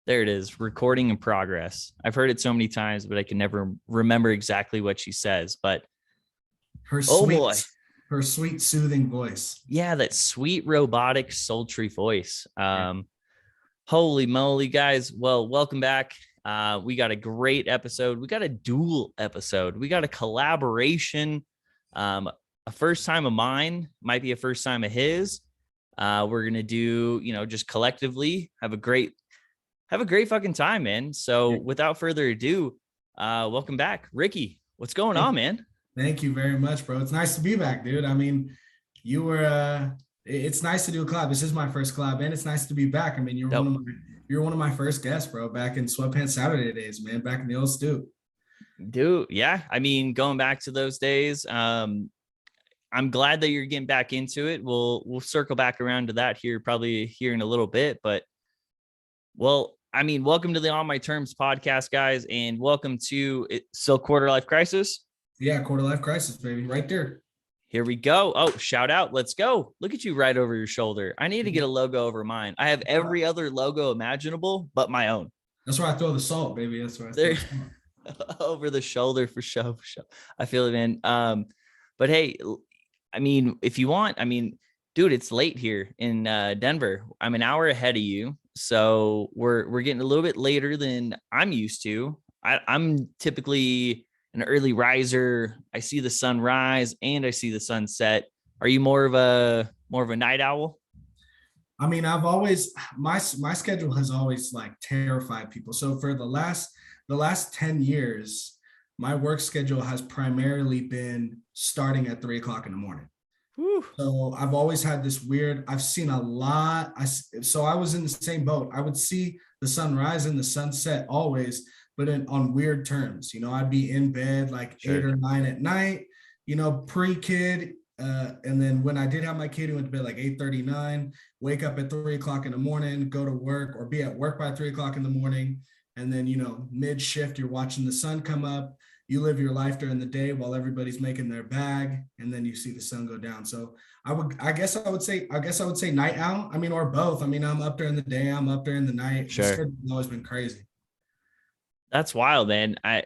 There it is. Recording in progress. I've heard it so many times, but I can never remember exactly what she says. But Her oh sweet, boy. her sweet, soothing voice. Yeah, that sweet, robotic, sultry voice. Yeah. Holy moly, guys. Well, welcome back. We got a great episode. We got a dual episode. We got a collaboration. A first time of mine, might be a first time of his. We're gonna do, just collectively have a great fucking time, man. So without further ado, welcome back, Ricky. What's going on, man? Thank you very much, bro. It's nice to be back, dude. I mean, you were it's nice to do a collab. This is my first collab, and it's nice to be back. I mean, you're one of my first guests, bro, back in Sweatpants Saturday days, man, back in the old stew. Dude, yeah. I mean, going back to those days, I'm glad that you're getting back into it. We'll circle back around to that probably here in a little bit, but well, I mean, welcome to the On My Terms podcast, guys, and welcome to Quarter Life Crisis. Yeah, Quarter Life Crisis, baby, right there. Here we go. Oh, shout out. Let's go. Look at you right over your shoulder. I need to get a logo over mine. I have every other logo imaginable, but my own. That's where I throw the salt, baby. That's where I throw over the shoulder for show. I feel it, man. But hey, I mean, if you want, I mean, dude, it's late here in Denver. I'm an hour ahead of you. So we're getting a little bit later than I'm used to. I'm typically an early riser. I see the sun rise and I see the sunset. Are you more of a night owl? I mean, I've always my schedule has always like terrified people. So for the last 10 years, my work schedule has primarily been starting at 3:00 in the morning. Whew. So I've always had this weird, I've seen a lot. So I was in the same boat. I would see the sunrise and the sunset always, but on weird terms. I'd be in bed like 8 or 9 at night, pre-kid. And then when I did have my kid, he went to bed like 8:39, wake up at 3:00 in the morning, go to work or be at work by 3:00 in the morning. And then, mid shift, you're watching the sun come up. You live your life during the day while everybody's making their bag, and then you see the sun go down. So I guess I would say night owl. I mean, or both. I mean, I'm up during the day, I'm up during the night. Sure. It's always been crazy. That's wild, man. I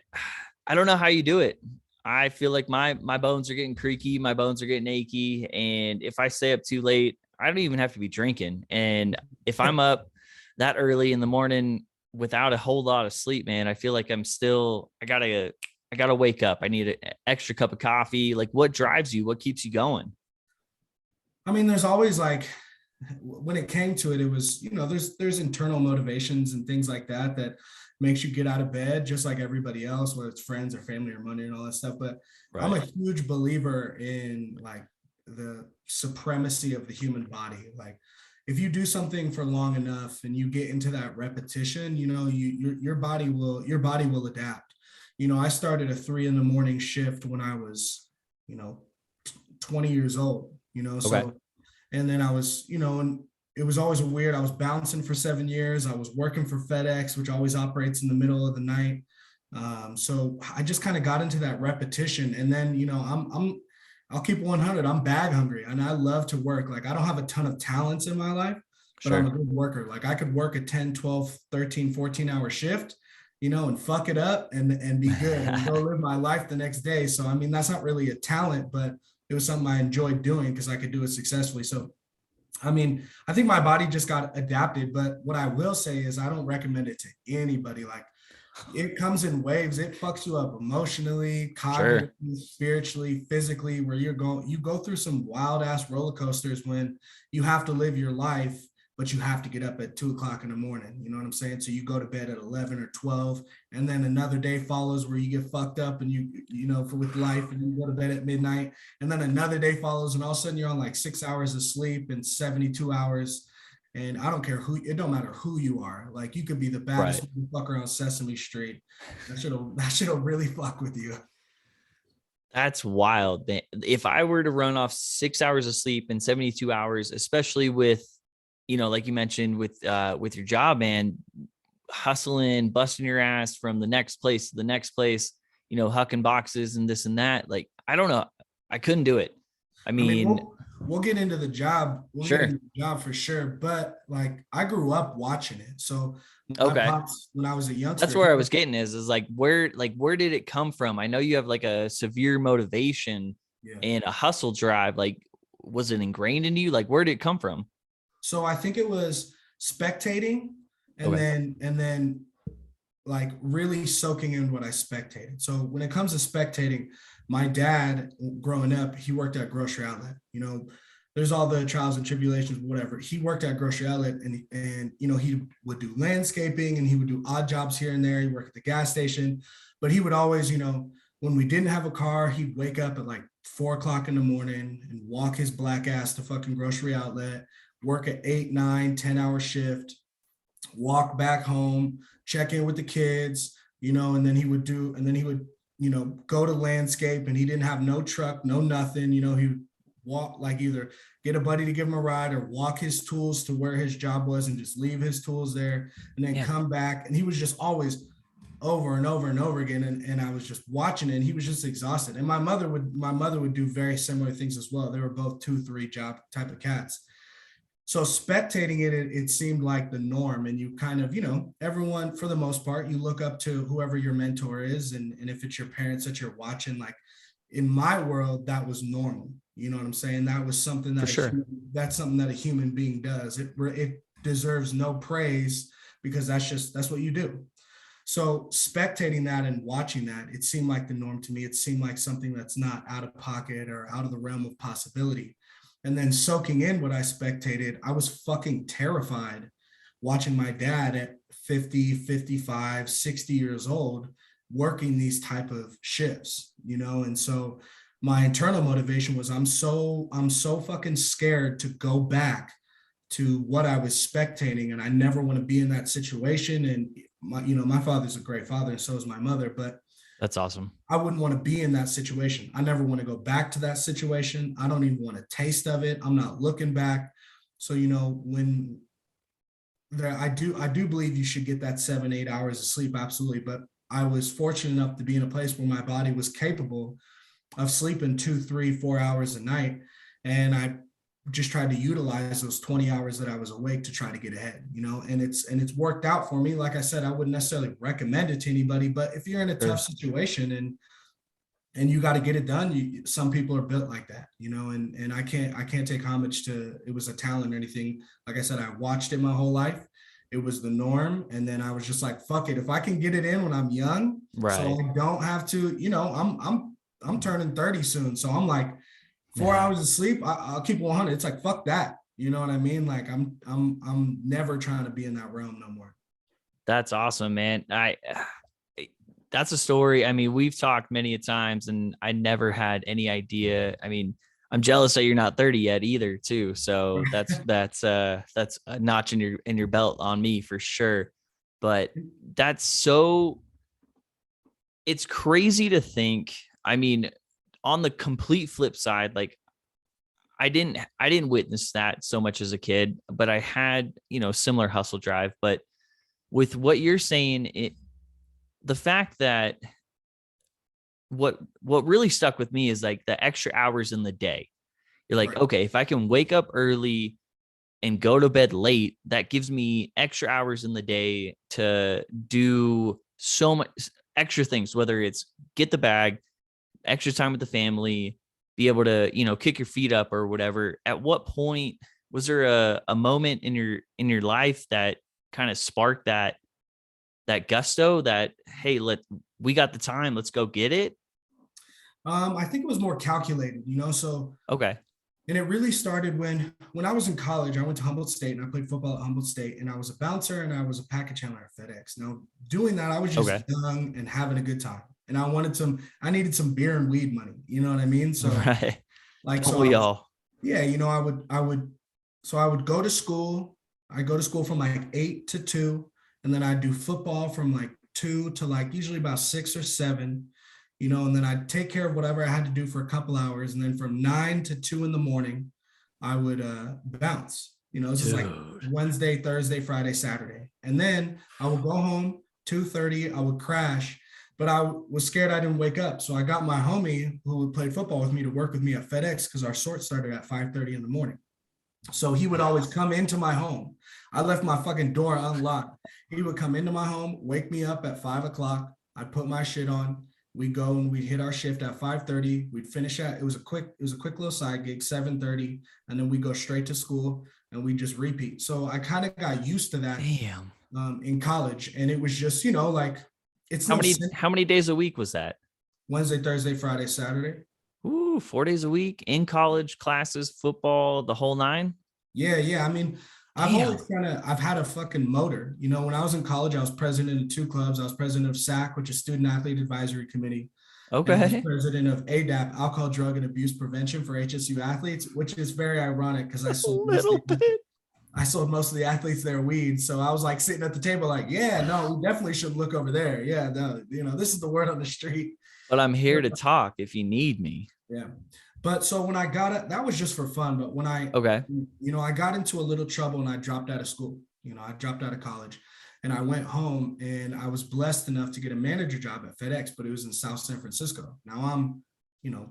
don't know how you do it. I feel like my bones are getting creaky, my bones are getting achy, and if I stay up too late, I don't even have to be drinking. And if I'm up that early in the morning without a whole lot of sleep, man, I feel like I gotta wake up. I need an extra cup of coffee. Like, what drives you? What keeps you going? I mean, there's always like, when it came to it, it was, there's internal motivations and things like that makes you get out of bed just like everybody else, whether it's friends or family or money and all that stuff. But right. I'm a huge believer in like the supremacy of the human body. Like, if you do something for long enough and you get into that repetition, your body will adapt. I started a 3 a.m. shift when I was, 20 years old, Okay. So, and then I was, and it was always weird. I was bouncing for 7 years. I was working for FedEx, which always operates in the middle of the night. So I just kind of got into that repetition. And then, I'll keep 100. I'm bag hungry and I love to work. Like, I don't have a ton of talents in my life, but I'm a good worker. Like, I could work a 10, 12, 13, 14-hour shift, and fuck it up and be good and go live my life the next day. So, I mean, that's not really a talent, but it was something I enjoyed doing because I could do it successfully. So, I mean, I think my body just got adapted, but what I will say is I don't recommend it to anybody. Like, it comes in waves. It fucks you up emotionally, cognitively, spiritually, physically, where you go through some wild ass roller coasters when you have to live your life, but you have to get up at 2:00 in the morning. You know what I'm saying? So you go to bed at 11 or 12, and then another day follows where you get fucked up and with life, and you go to bed at midnight, and then another day follows, and all of a sudden you're on like 6 hours of sleep and 72 hours. And I don't care it don't matter who you are. Like, you could be the baddest fucker on Sesame Street. That shit'll really fuck with you. That's wild. If I were to run off 6 hours of sleep in 72 hours, especially with, like you mentioned with your job, man, hustling, busting your ass from the next place to the next place, hucking boxes and this and that. Like, I don't know. I couldn't do it. I mean we'll get into the job. We'll get Sure. into the job for sure. But like I grew up watching it. So my Okay. pops, when I was a That's youngster, where I was getting is where did it come from? I know you have like a severe motivation yeah. and a hustle drive. Like, was it ingrained in you? Like, where did it come from? So I think it was spectating Okay. and then like really soaking in what I spectated. So when it comes to spectating, my dad growing up, he worked at grocery outlet. You know, there's all the trials and tribulations, whatever. He worked at grocery outlet and you know, he would do landscaping and he would do odd jobs here and there. He worked at the gas station, but he would always, you know, when we didn't have a car, he'd wake up at like 4 o'clock in the morning and walk his black ass to fucking grocery outlet, work at 8, 9, 10 hour shift, walk back home, check in with the kids, you know, and then he would, you know, go to landscape and he didn't have no truck, no nothing, you know, he would walk like either get a buddy to give him a ride or walk his tools to where his job was and just leave his tools there and then Yeah. come back. And he was just always over and over and over again. And I was just watching it and he was just exhausted. And my mother would do very similar things as well. They were both 2, 3 job type of cats. So spectating it seemed like the norm. And you kind of, you know, everyone for the most part, you look up to whoever your mentor is. And if it's your parents that you're watching, like in my world, that was normal. You know what I'm saying? That was something For that sure. that's something that a human being does. It deserves no praise because that's what you do. So spectating that and watching that, it seemed like the norm to me. It seemed like something that's not out of pocket or out of the realm of possibility. And then soaking in what I spectated, I was fucking terrified watching my dad at 50, 55, 60 years old working these type of shifts, you know? And so my internal motivation was I'm so fucking scared to go back to what I was spectating and I never want to be in that situation. And my father's a great father and so is my mother, but That's awesome. I wouldn't want to be in that situation. I never want to go back to that situation. I don't even want a taste of it. I'm not looking back. So, you know, when there, I do believe you should get that 7, 8 hours of sleep. Absolutely. But I was fortunate enough to be in a place where my body was capable of sleeping 2, 3, 4 hours a night. And I just tried to utilize those 20 hours that I was awake to try to get ahead, you know, and it's worked out for me. Like I said, I wouldn't necessarily recommend it to anybody, but if you're in a tough Sure. situation and you got to get it done, some people are built like that, you know, and I can't take homage to it was a talent or anything. Like I said, I watched it my whole life. It was the norm. And then I was just like, fuck it. If I can get it in when I'm young, so Right. I don't have to, you know, I'm turning 30 soon. So I'm like, four Yeah. hours of sleep, I'll keep 100. It's like, fuck that. You know what I mean? Like I'm never trying to be in that realm no more. That's awesome, man. That's a story. I mean, we've talked many a times and I never had any idea. I mean, I'm jealous that you're not 30 yet either, too. So that's a notch in your belt on me for sure. But that's so it's crazy to think. I mean, on the complete flip side, like I didn't witness that so much as a kid, but I had, similar hustle drive. But with what you're saying, the fact that what really stuck with me is like the extra hours in the day. You're like, Right. okay, if I can wake up early and go to bed late, that gives me extra hours in the day to do so much extra things, whether it's get the bag, extra time with the family, be able to, kick your feet up or whatever. At what point was there a moment in your life that kind of sparked that gusto that, hey, we got the time, let's go get it? I think it was more calculated, you know. So Okay. and it really started when I was in college. I went to Humboldt State and I played football at Humboldt State, and I was a bouncer and I was a package handler at FedEx. Now, doing that, I was just Okay. young and having a good time. And I needed some beer and weed money. You know what I mean? So Right. like, Don't so I we was, all? yeah, you know, I would go to school. I go to school from like 8 to 2, and then I do football from like 2 to like usually about 6 or 7, you know, and then I'd take care of whatever I had to do for a couple hours. And then from 9 to 2 in the morning, I would bounce. You know, this is like Dude. Wednesday, Thursday, Friday, Saturday. And then I would go home 2:30, I would crash. but I was scared I didn't wake up. So I got my homie who played football with me to work with me at FedEx because our sort started at 5:30 in the morning. So he would always come into my home. I left my fucking door unlocked. He would come into my home, wake me up at 5 o'clock. I'd put my shit on. We'd go and we'd hit our shift at 5:30. We'd finish at, it was a quick little side gig, 7:30. And then we go straight to school and we just repeat. So I kind of got used to that. Damn. In college. And it was just, like it's how many days a week was that? Wednesday, Thursday, Friday, Saturday. Ooh, 4 days a week in college, classes, football, the whole nine. Yeah. I mean, I've had a fucking motor. When I was in college, I was president of 2 clubs. I was president of SAC, which is Student Athlete Advisory Committee. Okay. And I was president of ADAP, Alcohol, Drug, and Abuse Prevention for HSU athletes, which is very ironic because I sold most of the athletes their weed. So I was like sitting at the table like, yeah, no, we definitely should look over there. Yeah, no, this is the word on the street. But I'm here to talk if you need me. Yeah. But so when I got it, that was just for fun. But when I got into a little trouble and I dropped out of school. I dropped out of college and I went home and I was blessed enough to get a manager job at FedEx, but it was in South San Francisco. Now I'm,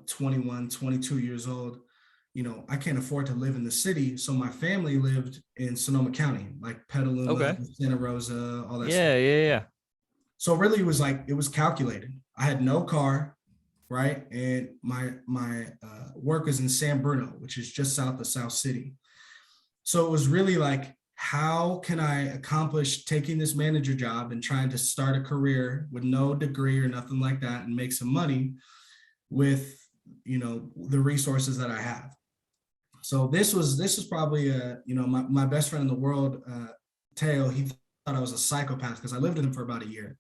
21, 22 years old. I can't afford to live in the city. So my family lived in Sonoma County, like Petaluma, Santa Rosa, all that stuff. Yeah. So really it was calculated. I had no car, right? And my work was in San Bruno, which is just south of South City. So it was really like, how can I accomplish taking this manager job and trying to start a career with no degree or nothing like that and make some money with, the resources that I have. So this was probably my best friend in the world, Teo. He thought I was a psychopath because I lived with him for about a year.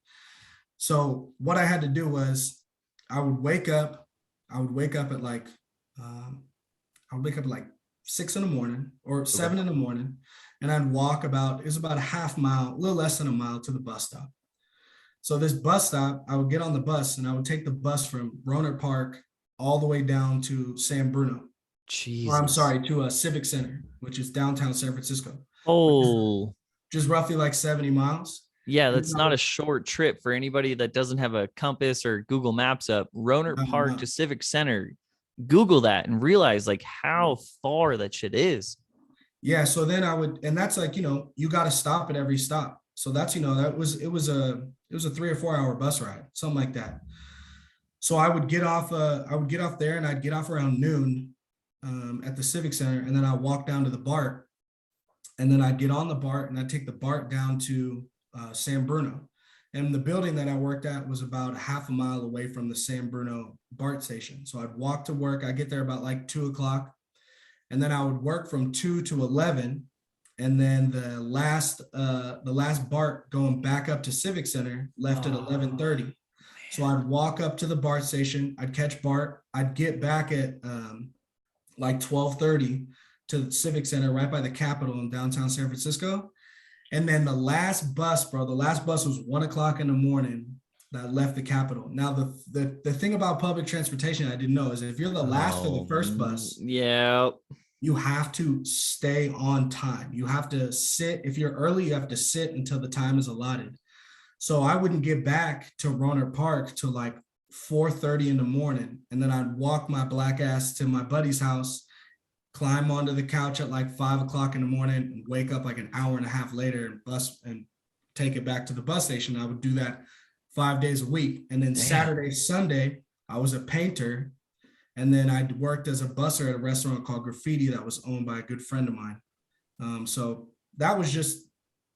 So what I had to do was I would wake up at like 6 in the morning or 7 in the morning, and I'd walk it was about a half mile, a little less than a mile to the bus stop. So this bus stop, I would get on the bus and I would take the bus from Rohnert Park all the way down to San Bruno. To Civic Center, which is downtown San Francisco. Oh, just roughly like 70 miles. Yeah, that's not a short trip for anybody that doesn't have a compass or Google Maps up. Rohnert Park to Civic Center. Google that and realize like how far that shit is. Yeah, so then and that's like, you got to stop at every stop. So that's, it was a 3 or 4 hour bus ride, something like that. So I would get off there and I'd get off around noon at the Civic Center, and then I walk down to the BART, and then I'd get on the BART and I'd take the BART down to San Bruno. And the building that I worked at was about half a mile away from the San Bruno BART station. So I'd walk to work. I get there about like 2 o'clock, and then I would work from 2 to 11. And then the last BART going back up to Civic Center left at 11:30. So I'd walk up to the BART station. I'd catch BART. I'd get back at like 12:30 to the Civic Center right by the Capitol in downtown San Francisco. And then the last bus was 1 o'clock in the morning that left the Capitol. Now, the thing about public transportation I didn't know is if you're the last or the first bus, you have to stay on time. You have to sit. If you're early, you have to sit until the time is allotted. So I wouldn't get back to Rohnert Park till like 4:30 in the morning. And then I'd walk my black ass to my buddy's house, climb onto the couch at like 5 o'clock in the morning, and wake up like an hour and a half later and take it back to the bus station. I would do that 5 days a week. And then Saturday, Sunday, I was a painter. And then I worked as a busser at a restaurant called Graffiti that was owned by a good friend of mine. So that was just,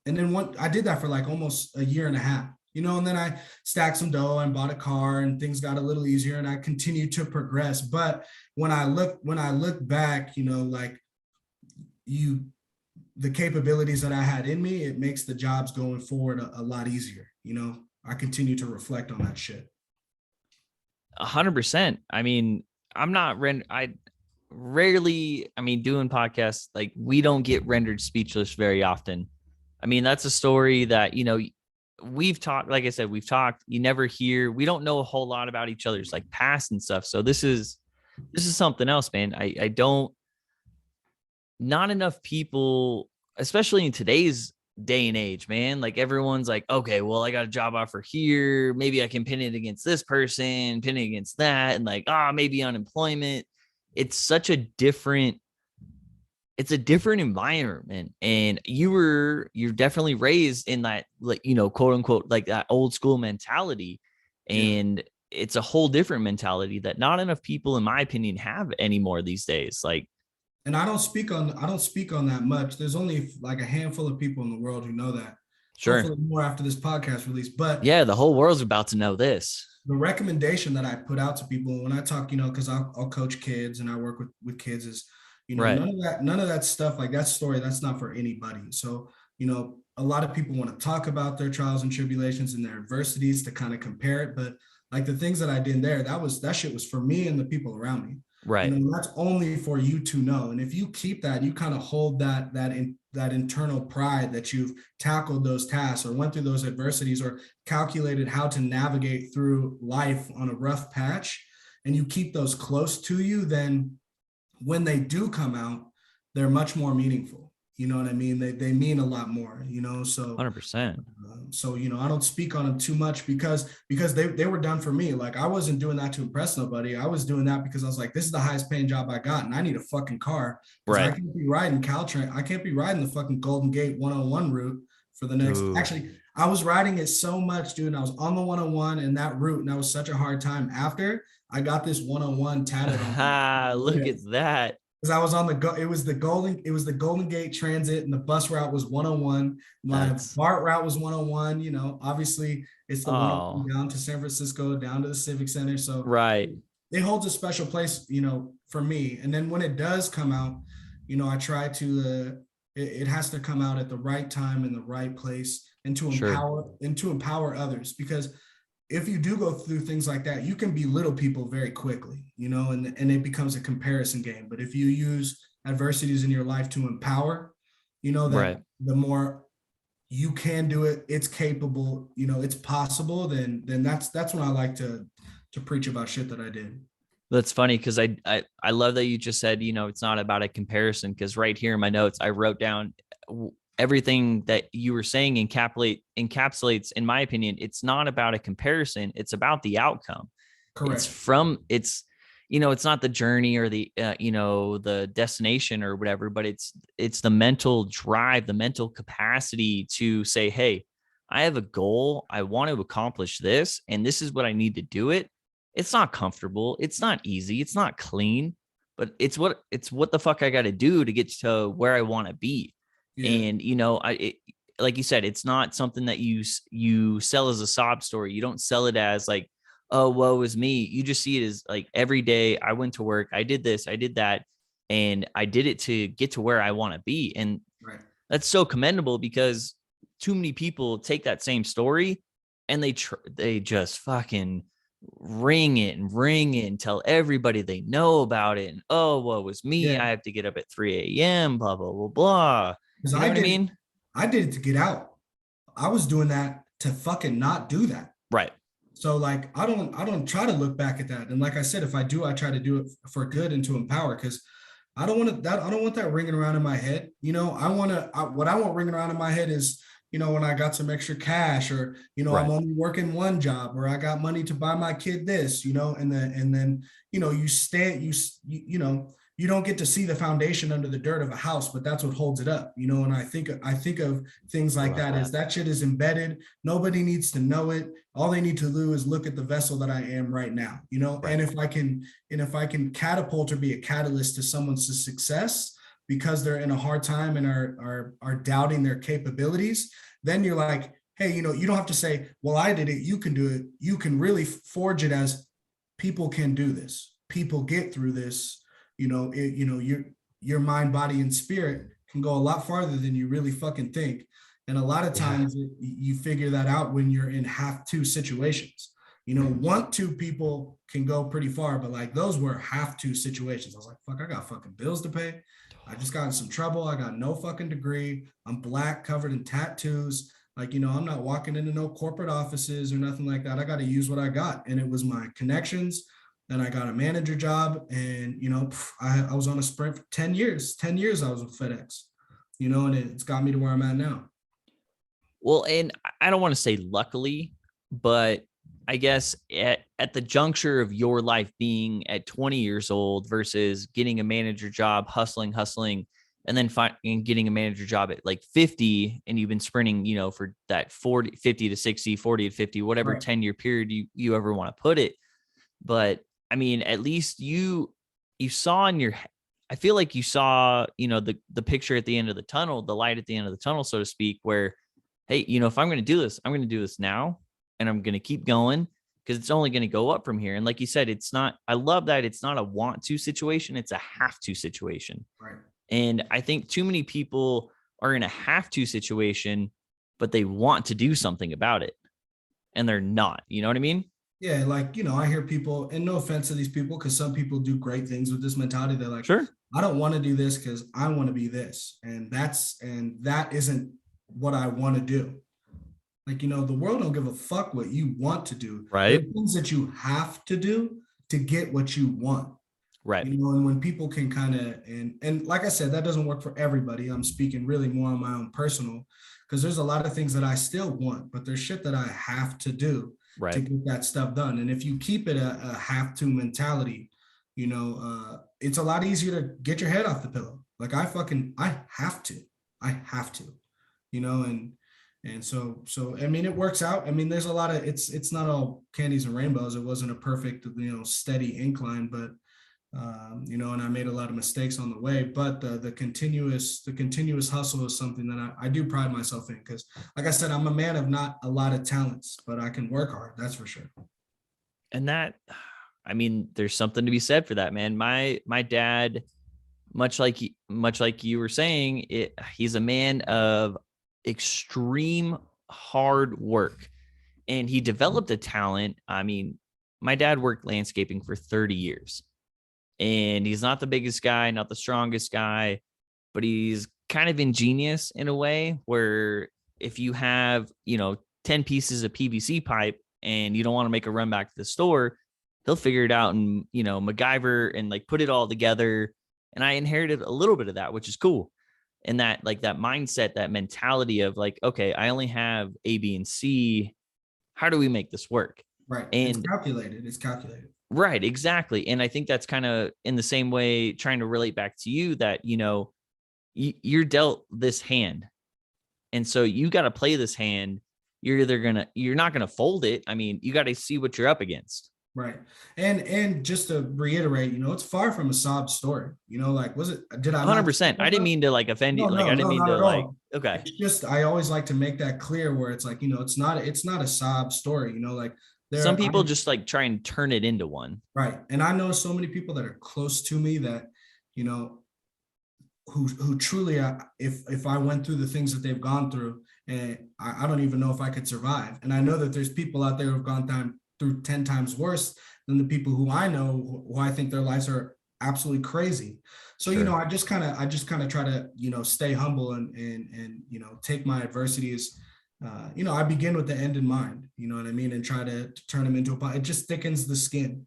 and then I did that for like almost a year and a half, and then I stacked some dough and bought a car and things got a little easier and I continued to progress. But when I look back, the capabilities that I had in me, it makes the jobs going forward a lot easier. I continue to reflect on that shit. 100%. I mean, I rarely, doing podcasts, like we don't get rendered speechless very often. I mean, that's a story that, we've talked, like I said, you never hear, we don't know a whole lot about each other's like past and stuff. So this is something else, man. Not enough people, especially in today's day and age, man. Like everyone's like, okay, well, I got a job offer here. Maybe I can pin it against this person, pin it against that, and like, maybe unemployment. It's such a different, it's a different environment. And you're definitely raised in that, like, quote unquote, like that old school mentality. Yeah. And it's a whole different mentality that not enough people, in my opinion, have anymore these days. Like, And I don't speak on that much. There's only like a handful of people in the world who know that. sure. Hopefully more after this podcast release. But Yeah, the whole world's about to know this. the recommendation that I put out to people when I talk, because I'll coach kids and I work with kids is, Right. none of that stuff, like that story, that's not for anybody. So, a lot of people want to talk about their trials and tribulations and their adversities to kind of compare it. But like the things that I did there, that shit was for me and the people around me. Right. That's only for you to know. And if you keep that, you kind of hold that internal pride that you've tackled those tasks or went through those adversities or calculated how to navigate through life on a rough patch, and you keep those close to you, then when they do come out, they're much more meaningful. You know what I mean? They mean a lot more, so 100%. So, I don't speak on them too much because they were done for me. Like I wasn't doing that to impress nobody. I was doing that because I was like, this is the highest paying job I got and I need a fucking car. Because I Right. can't be riding Caltrain. I can't be riding the fucking Golden Gate 101 route for the next. Ooh. Actually, I was riding it so much, dude. And I was on the 101 and that route, and that was such a hard time. After I got this 101 tatted on. Look at that. Because I was on it was the Golden Gate Transit, and the bus route was 101. My BART route was 101. Obviously it's the 101 down to San Francisco, down to the Civic Center. So right. It holds a special place, for me. And then when it does come out, I try to it has to come out at the right time in the right place, and to empower others. Because if you do go through things like that, you can belittle people very quickly, and it becomes a comparison game. But if you use adversities in your life to empower, that right. The more you can do it, it's capable, it's possible, then that's when I like to preach about shit that I did. That's funny because I love that you just said, it's not about a comparison, because right here in my notes, I wrote down everything that you were saying encapsulates, in my opinion, it's not about a comparison. It's about the outcome. Correct. It's not the journey or the, the destination or whatever, but it's the mental drive, the mental capacity to say, hey, I have a goal. I want to accomplish this, and this is what I need to do it. It's not comfortable. It's not easy. It's not clean, but it's what the fuck I got to do to get to where I want to be. Yeah. And, like you said, it's not something that you sell as a sob story. You don't sell it as like, oh, woe is me. You just see it as like, every day I went to work, I did this, I did that, and I did it to get to where I want to be. And right. That's so commendable, because too many people take that same story and they just fucking ring it and tell everybody they know about it. And, oh, what was me? Yeah. I have to get up at 3 a.m., blah, blah, blah, blah. You know what I mean? I did it to get out. I was doing that to fucking not do that. Right. So like, I don't try to look back at that. And like I said, if I do, I try to do it for good and to empower, because I don't want that ringing around in my head. What I want ringing around in my head is, when I got some extra cash, or, right. I'm only working one job, or I got money to buy my kid this, and then, you don't get to see the foundation under the dirt of a house, but that's what holds it up, and I think of things like that is that shit is embedded. Nobody needs to know it. All they need to do is look at the vessel that I am right now, right. And if I can catapult or be a catalyst to someone's success because they're in a hard time and are doubting their capabilities, then you're like, hey, you don't have to say, well, I did it, you can do it. You can really forge it as people can do this. People get through this. Your mind, body, and spirit can go a lot farther than you really fucking think. And a lot of times you figure that out when you're in have to situations. Want to people can go pretty far, but like those were have to situations. I was like, fuck, I got fucking bills to pay. I just got in some trouble. I got no fucking degree. I'm black, covered in tattoos. Like, I'm not walking into no corporate offices or nothing like that. I got to use what I got. And it was my connections. Then I got a manager job, and, I was on a sprint for 10 years. 10 years I was with FedEx, and it's got me to where I'm at now. Well, and I don't want to say luckily, but I guess at the juncture of your life being at 20 years old versus getting a manager job, hustling, and then and getting a manager job at like 50, and you've been sprinting, for that 50 to 60, 40 to 50, whatever Right. 10-year period you ever want to put it. But I mean, at least you saw in your, I feel like you saw, the picture at the end of the tunnel, the light at the end of the tunnel, so to speak, where, hey, if I'm going to do this, I'm going to do this now, and I'm going to keep going because it's only going to go up from here. And like you said, it's not, I love that it's not a want to situation, it's a have to situation. Right. And I think too many people are in a have to situation, but they want to do something about it and they're not. You know what I mean? Yeah, like, I hear people, and no offense to these people, because some people do great things with this mentality. They're like, Sure. I don't want to do this because I want to be this. And that isn't what I want to do. Like, the world don't give a fuck what you want to do. There are Right. things that you have to do to get what you want. Right. And when people can kind of, and like I said, that doesn't work for everybody. I'm speaking really more on my own personal, because there's a lot of things that I still want, but there's shit that I have to do to Right. get that stuff done. And if you keep it a have to mentality, it's a lot easier to get your head off the pillow. Like I have to, and so I mean, it works out. I mean, there's a lot of, it's not all candies and rainbows. It wasn't a perfect, steady incline, but and I made a lot of mistakes on the way, but the continuous hustle is something that I do pride myself in, because like I said, I'm a man of not a lot of talents, but I can work hard. That's for sure. And that, I mean, there's something to be said for that, man. My dad, much like you were saying, he's a man of extreme hard work, and he developed a talent. I mean, my dad worked landscaping for 30 years, and he's not the biggest guy, not the strongest guy, but he's kind of ingenious in a way where if you have, 10 pieces of PVC pipe and you don't want to make a run back to the store, he'll figure it out and, MacGyver and like put it all together. And I inherited a little bit of that, which is cool. And that, like, that mindset, that mentality of like, okay, I only have A, B, and C. How do we make this work? Right. And It's calculated. right, exactly. And I think that's kind of in the same way, trying to relate back to you that, you're dealt this hand. And so you got to play this hand. You're not going to fold it. I mean, you got to see what you're up against. Right. And just to reiterate, it's far from a sob story. Like, did I not say 100%. I that didn't though? mean to like offend you. No, Like, no, I didn't no, mean not to at like, all. okay. It's just, I always like to make that clear, where it's like, it's not a sob story, like Some there, I, people just like try and turn it into one. right. And I know so many people that are close to me that, you know, who truly, if I went through the things that they've gone through, and I don't even know if I could survive. And I know that there's people out there who've gone through 10 times worse than the people who I know, who I think their lives are absolutely crazy. So, Sure. I just kind of try to, stay humble and, take my adversities. I begin with the end in mind, you know what I mean? And try to turn them into it just thickens the skin.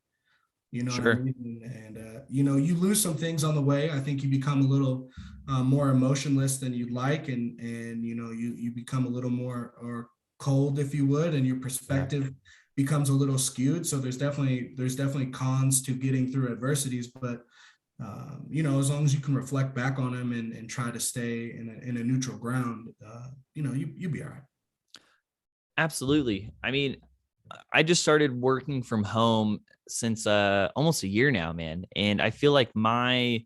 You know what I Sure. mean? And, you lose some things on the way. I think you become a little more emotionless than you'd like. And you become a little more or cold, if you would, and your Yeah. perspective becomes a little skewed. So there's definitely cons to getting through adversities, but as long as you can reflect back on them and try to stay in a neutral ground, you'll be all right. Absolutely. I mean, I just started working from home since almost a year now, man. And I feel like my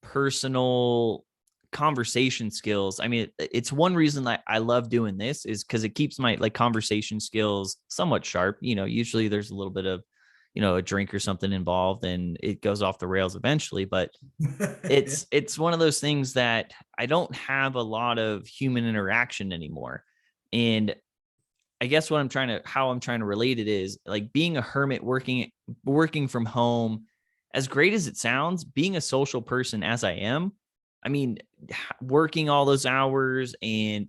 personal conversation skills, I mean, it's one reason that I love doing this is because it keeps my like conversation skills somewhat sharp. Usually there's a little bit of, a drink or something involved and it goes off the rails eventually, but it's one of those things that I don't have a lot of human interaction anymore. And I guess how I'm trying to relate it is like being a hermit, working from home, as great as it sounds, being a social person as I am. I mean, working all those hours and,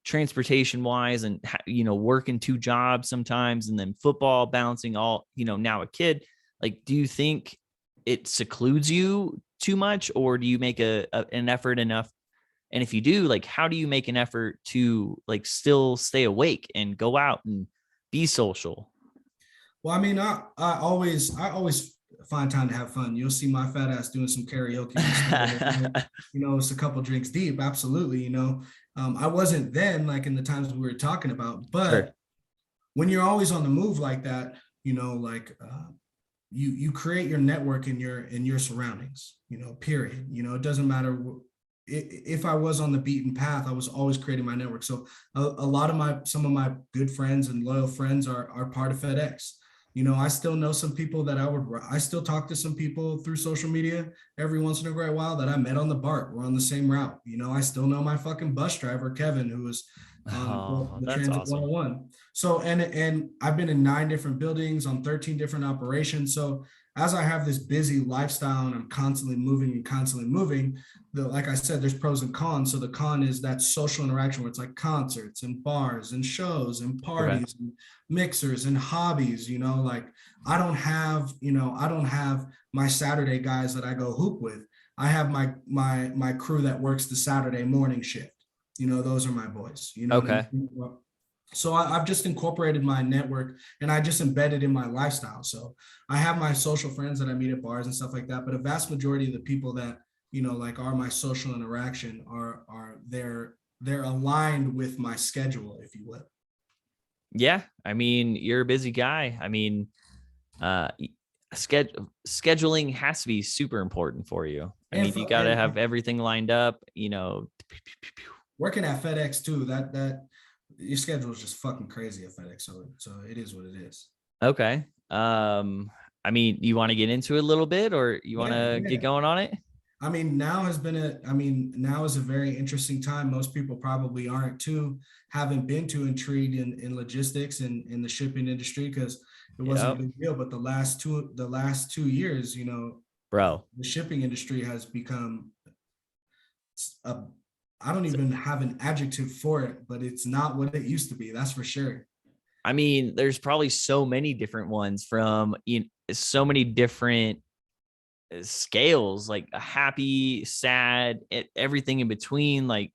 transportation wise and, working two jobs sometimes and then football, balancing all, now a kid, like, do you think it secludes you too much, or do you make an effort enough And if you do, like, how do you make an effort to like still stay awake and go out and be social? Well, I mean, I always find time to have fun. You'll see my fat ass doing some karaoke on Saturday night. It's a couple drinks deep. Absolutely. I wasn't then like in the times we were talking about, Sure. but when you're always on the move like that, like you create your network in your surroundings. Period. It doesn't matter. If I was on the beaten path, I was always creating my network. So a lot of some of my good friends and loyal friends are part of FedEx. I still know some people that I still talk to some people through social media every once in a great while that I met on the BART. We're on the same route. I still know my fucking bus driver, Kevin, who was on Oh, the that's Transit awesome. 101. So, and I've been in 9 different buildings on 13 different operations. So as I have this busy lifestyle and I'm constantly moving, like I said, there's pros and cons. So the con is that social interaction where it's like concerts and bars and shows and Okay. parties and mixers and hobbies. Like I don't have my Saturday guys that I go hoop with. I have my crew that works the Saturday morning shift. Those are my boys. You know what I Okay. mean? So I've just incorporated my network and I just embedded in my lifestyle. So I have my social friends that I meet at bars and stuff like that. But a vast majority of the people that, like are my social interaction are they're aligned with my schedule, if you will. Yeah. I mean, you're a busy guy. I mean, scheduling has to be super important for you. I And mean, you for, got to and have everything lined up. working at FedEx too, that your schedule is just fucking crazy at FedEx. So it is what it is. Okay. I mean, you want to get into it a little bit or you want Yeah, to get yeah. going on it? Now is a very interesting time. Most people probably haven't been too intrigued in logistics and in the shipping industry because it wasn't a Yep. big deal. But the last 2 years, Bro. the shipping industry has become a, I don't even have an adjective for it, but it's not what it used to be. That's for sure. I mean, there's probably so many different ones from so many different scales, like a happy, sad, everything in between. Like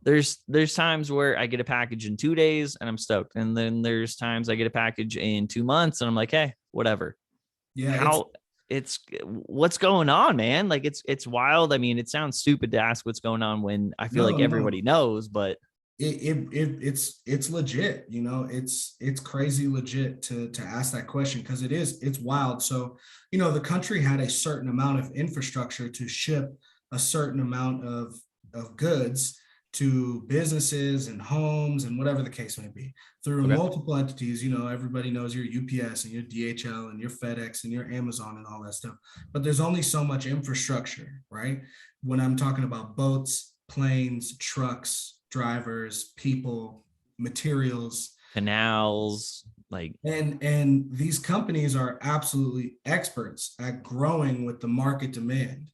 there's times where I get a package in 2 days and I'm stoked. And then there's times I get a package in 2 months and I'm like, hey, whatever. Yeah, How it's what's going on, man? Like it's wild. I mean, it sounds stupid to ask what's going on when I feel no, like no. everybody knows, but It's legit. It's crazy legit to ask that question because it's wild. So the country had a certain amount of infrastructure to ship a certain amount of goods to businesses and homes and whatever the case may be through okay. multiple entities. Everybody knows your UPS and your DHL and your FedEx and your Amazon and all that stuff, but there's only so much infrastructure, right? When I'm talking about boats, planes, trucks, drivers, people, materials, Canals, like and these companies are absolutely experts at growing with the market demand.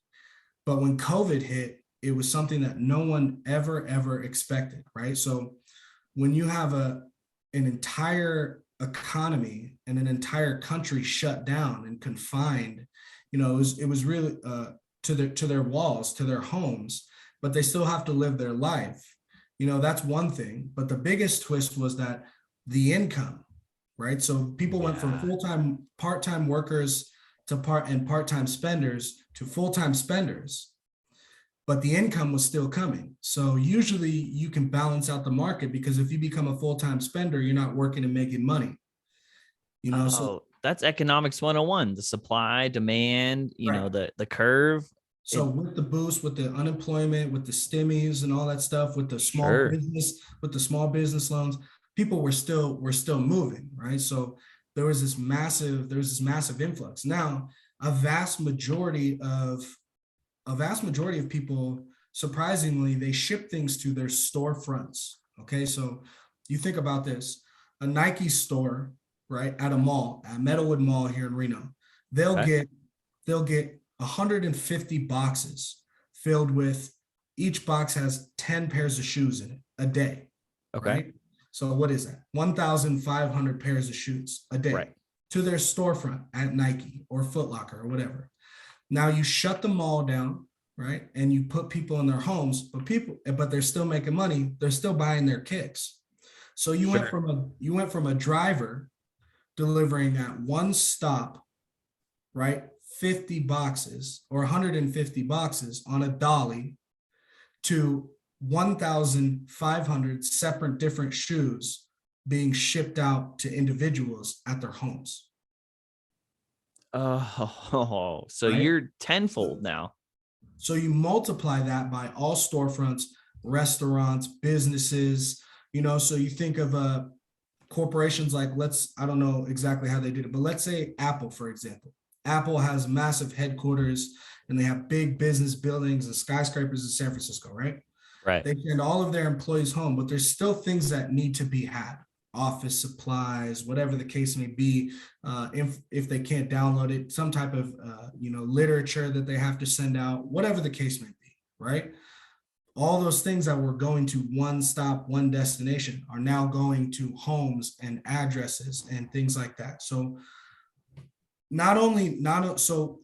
But when COVID hit, it was something that no one ever expected, right? So when you have an entire economy and an entire country shut down and confined, it was really to their walls, to their homes, but they still have to live their life. That's one thing. But the biggest twist was that the income, right? So people went from yeah. full-time, part-time workers to part-time spenders to full-time spenders, but the income was still coming. So usually you can balance out the market because if you become a full-time spender, you're not working and making money. So Oh, that's economics 101. The supply, demand, right. the curve. So It with the boost, with the unemployment, with the stimmies and all that stuff, sure. with the small business loans, people were still moving, right? So there was this massive influx. Now, a vast majority of people, surprisingly, they ship things to their storefronts. Okay, so you think about this: a Nike store, right, at a mall, at Meadowwood Mall here in Reno, they'll Okay. get they'll get 150 boxes filled with, each box has 10 pairs of shoes in it a day, Okay. right? So what is that? 1,500 pairs of shoes a Right. day to their storefront at Nike or Foot Locker or whatever. Now you shut the mall down. right? And you put people in their homes, but they're still making money. They're still buying their kicks. So you went Sure. from a driver delivering at one stop, right? 50 boxes or 150 boxes on a dolly to 1,500 separate different shoes being shipped out to individuals at their homes. Oh, so Right. you're tenfold now. So you multiply that by all storefronts, restaurants, businesses, so you think of corporations like, I don't know exactly how they did it, but let's say Apple, for example. Apple has massive headquarters and they have big business buildings and skyscrapers in San Francisco, right? Right. They send all of their employees home, but there's still things that need to be had. Office supplies, whatever the case may be. If they can't download it, some type of literature that they have to send out, whatever the case may be, right? All those things that were going to one stop, one destination are now going to homes and addresses and things like that. So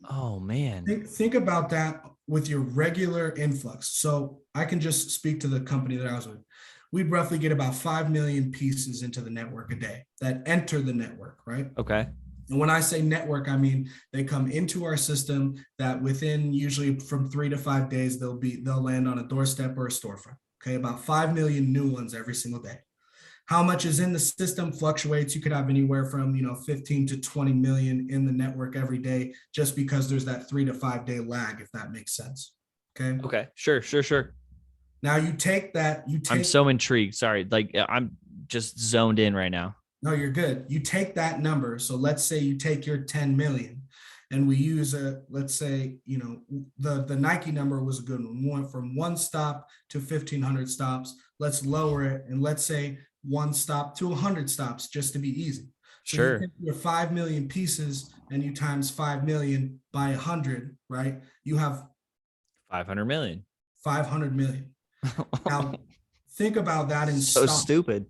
Oh man. think about that with your regular influx. So I can just speak to the company that I was with. We'd roughly get about 5 million pieces into the network a day that enter the network, right? Okay. And when I say network, I mean they come into our system that within usually from 3 to 5 days, they'll land on a doorstep or a storefront. Okay, about 5 million new ones every single day. How much is in the system fluctuates. You could have anywhere from 15 to 20 million in the network every day, just because there's that 3 to 5 day lag, if that makes sense. Okay. Okay. Sure. Now I'm so intrigued. Sorry. Like I'm just zoned in right now. No, you're good. You take that number. So let's say you take your 10 million and we use let's say, the Nike number was a good one. We went from one stop to 1,500 stops. Let's lower it. And let's say one stop to 100 stops, just to be easy. So Sure. you take your 5 million pieces and you times 5 million by 100, right? You have 500 million. 500 million. Now, think about that in so stops. Stupid.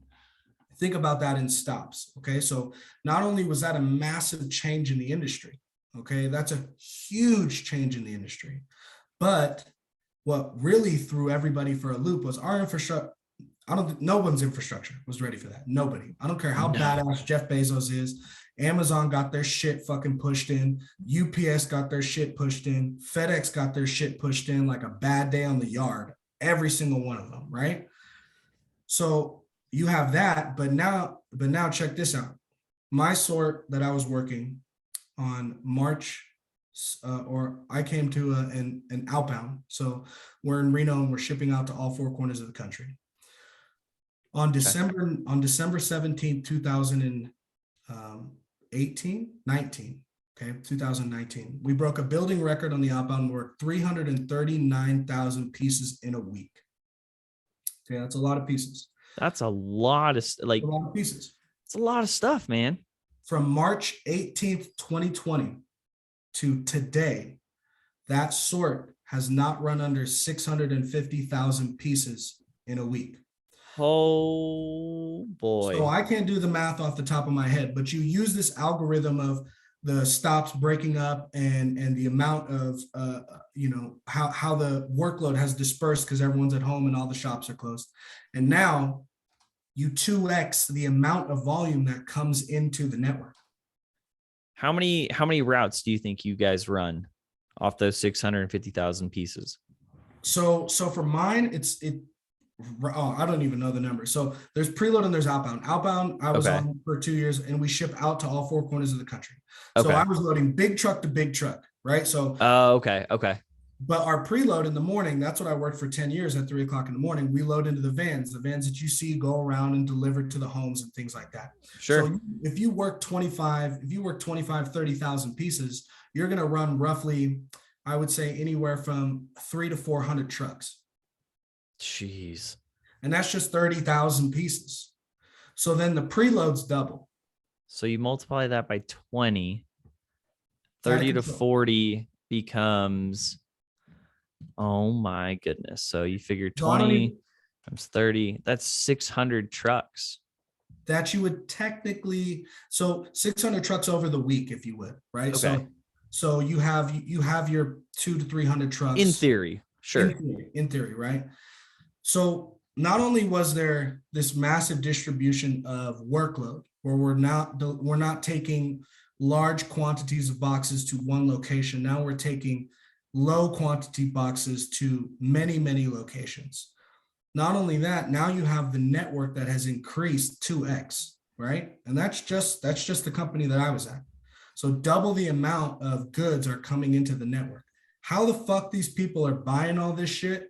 Think about that in stops. Okay. So not only was that a massive change in the industry, okay, that's a huge change in the industry. But what really threw everybody for a loop was our infrastructure. No one's infrastructure was ready for that. Nobody. I don't care how badass Jeff Bezos is. Amazon got their shit fucking pushed in. UPS got their shit pushed in. FedEx got their shit pushed in like a bad day on the yard. Every single one of them, right? So you have that, but now check this out. My sort that I was working on March, or I came to an outbound. So we're in Reno and we're shipping out to all four corners of the country. On December 17th, 2019, we broke a building record on the outbound work, 339,000 pieces in a week. Okay, that's a lot of pieces. That's a lot of a lot of pieces. It's a lot of stuff, man. From March 18th, 2020 to today, that sort has not run under 650,000 pieces in a week. Oh boy. So I can't do the math off the top of my head, but you use this algorithm of the stops breaking up and the amount of how the workload has dispersed because everyone's at home and all the shops are closed. And now you 2x the amount of volume that comes into the network. How many routes do you think you guys run off those 650,000 pieces? So for mine, I don't even know the number. So there's preload and there's outbound. Outbound, I was on for 2 years and we ship out to all four corners of the country. So I was loading big truck to big truck, right? So okay. But our preload in the morning, that's what I worked for 10 years at 3 o'clock in the morning. We load into the vans that you see go around and deliver to the homes and things like that. Sure. So if you work 30,000 pieces, you're going to run roughly, I would say anywhere from 300 to 400 trucks. Jeez. And that's just 30,000 pieces. So then the preloads double. So you multiply that by 20, 30 to 40 becomes, oh my goodness. So you figure 20 times 30, that's 600 trucks. That you would technically, so 600 trucks over the week, if you would, right? Okay. So So you have your 200 to 300 In trucks theory, sure. in theory, right? So not only was there this massive distribution of workload where we're not taking large quantities of boxes to one location. Now we're taking low quantity boxes to many locations. Not only that, now you have the network that has increased 2x, right? And that's just the company that I was at. So double the amount of goods are coming into the network. How the fuck these people are buying all this shit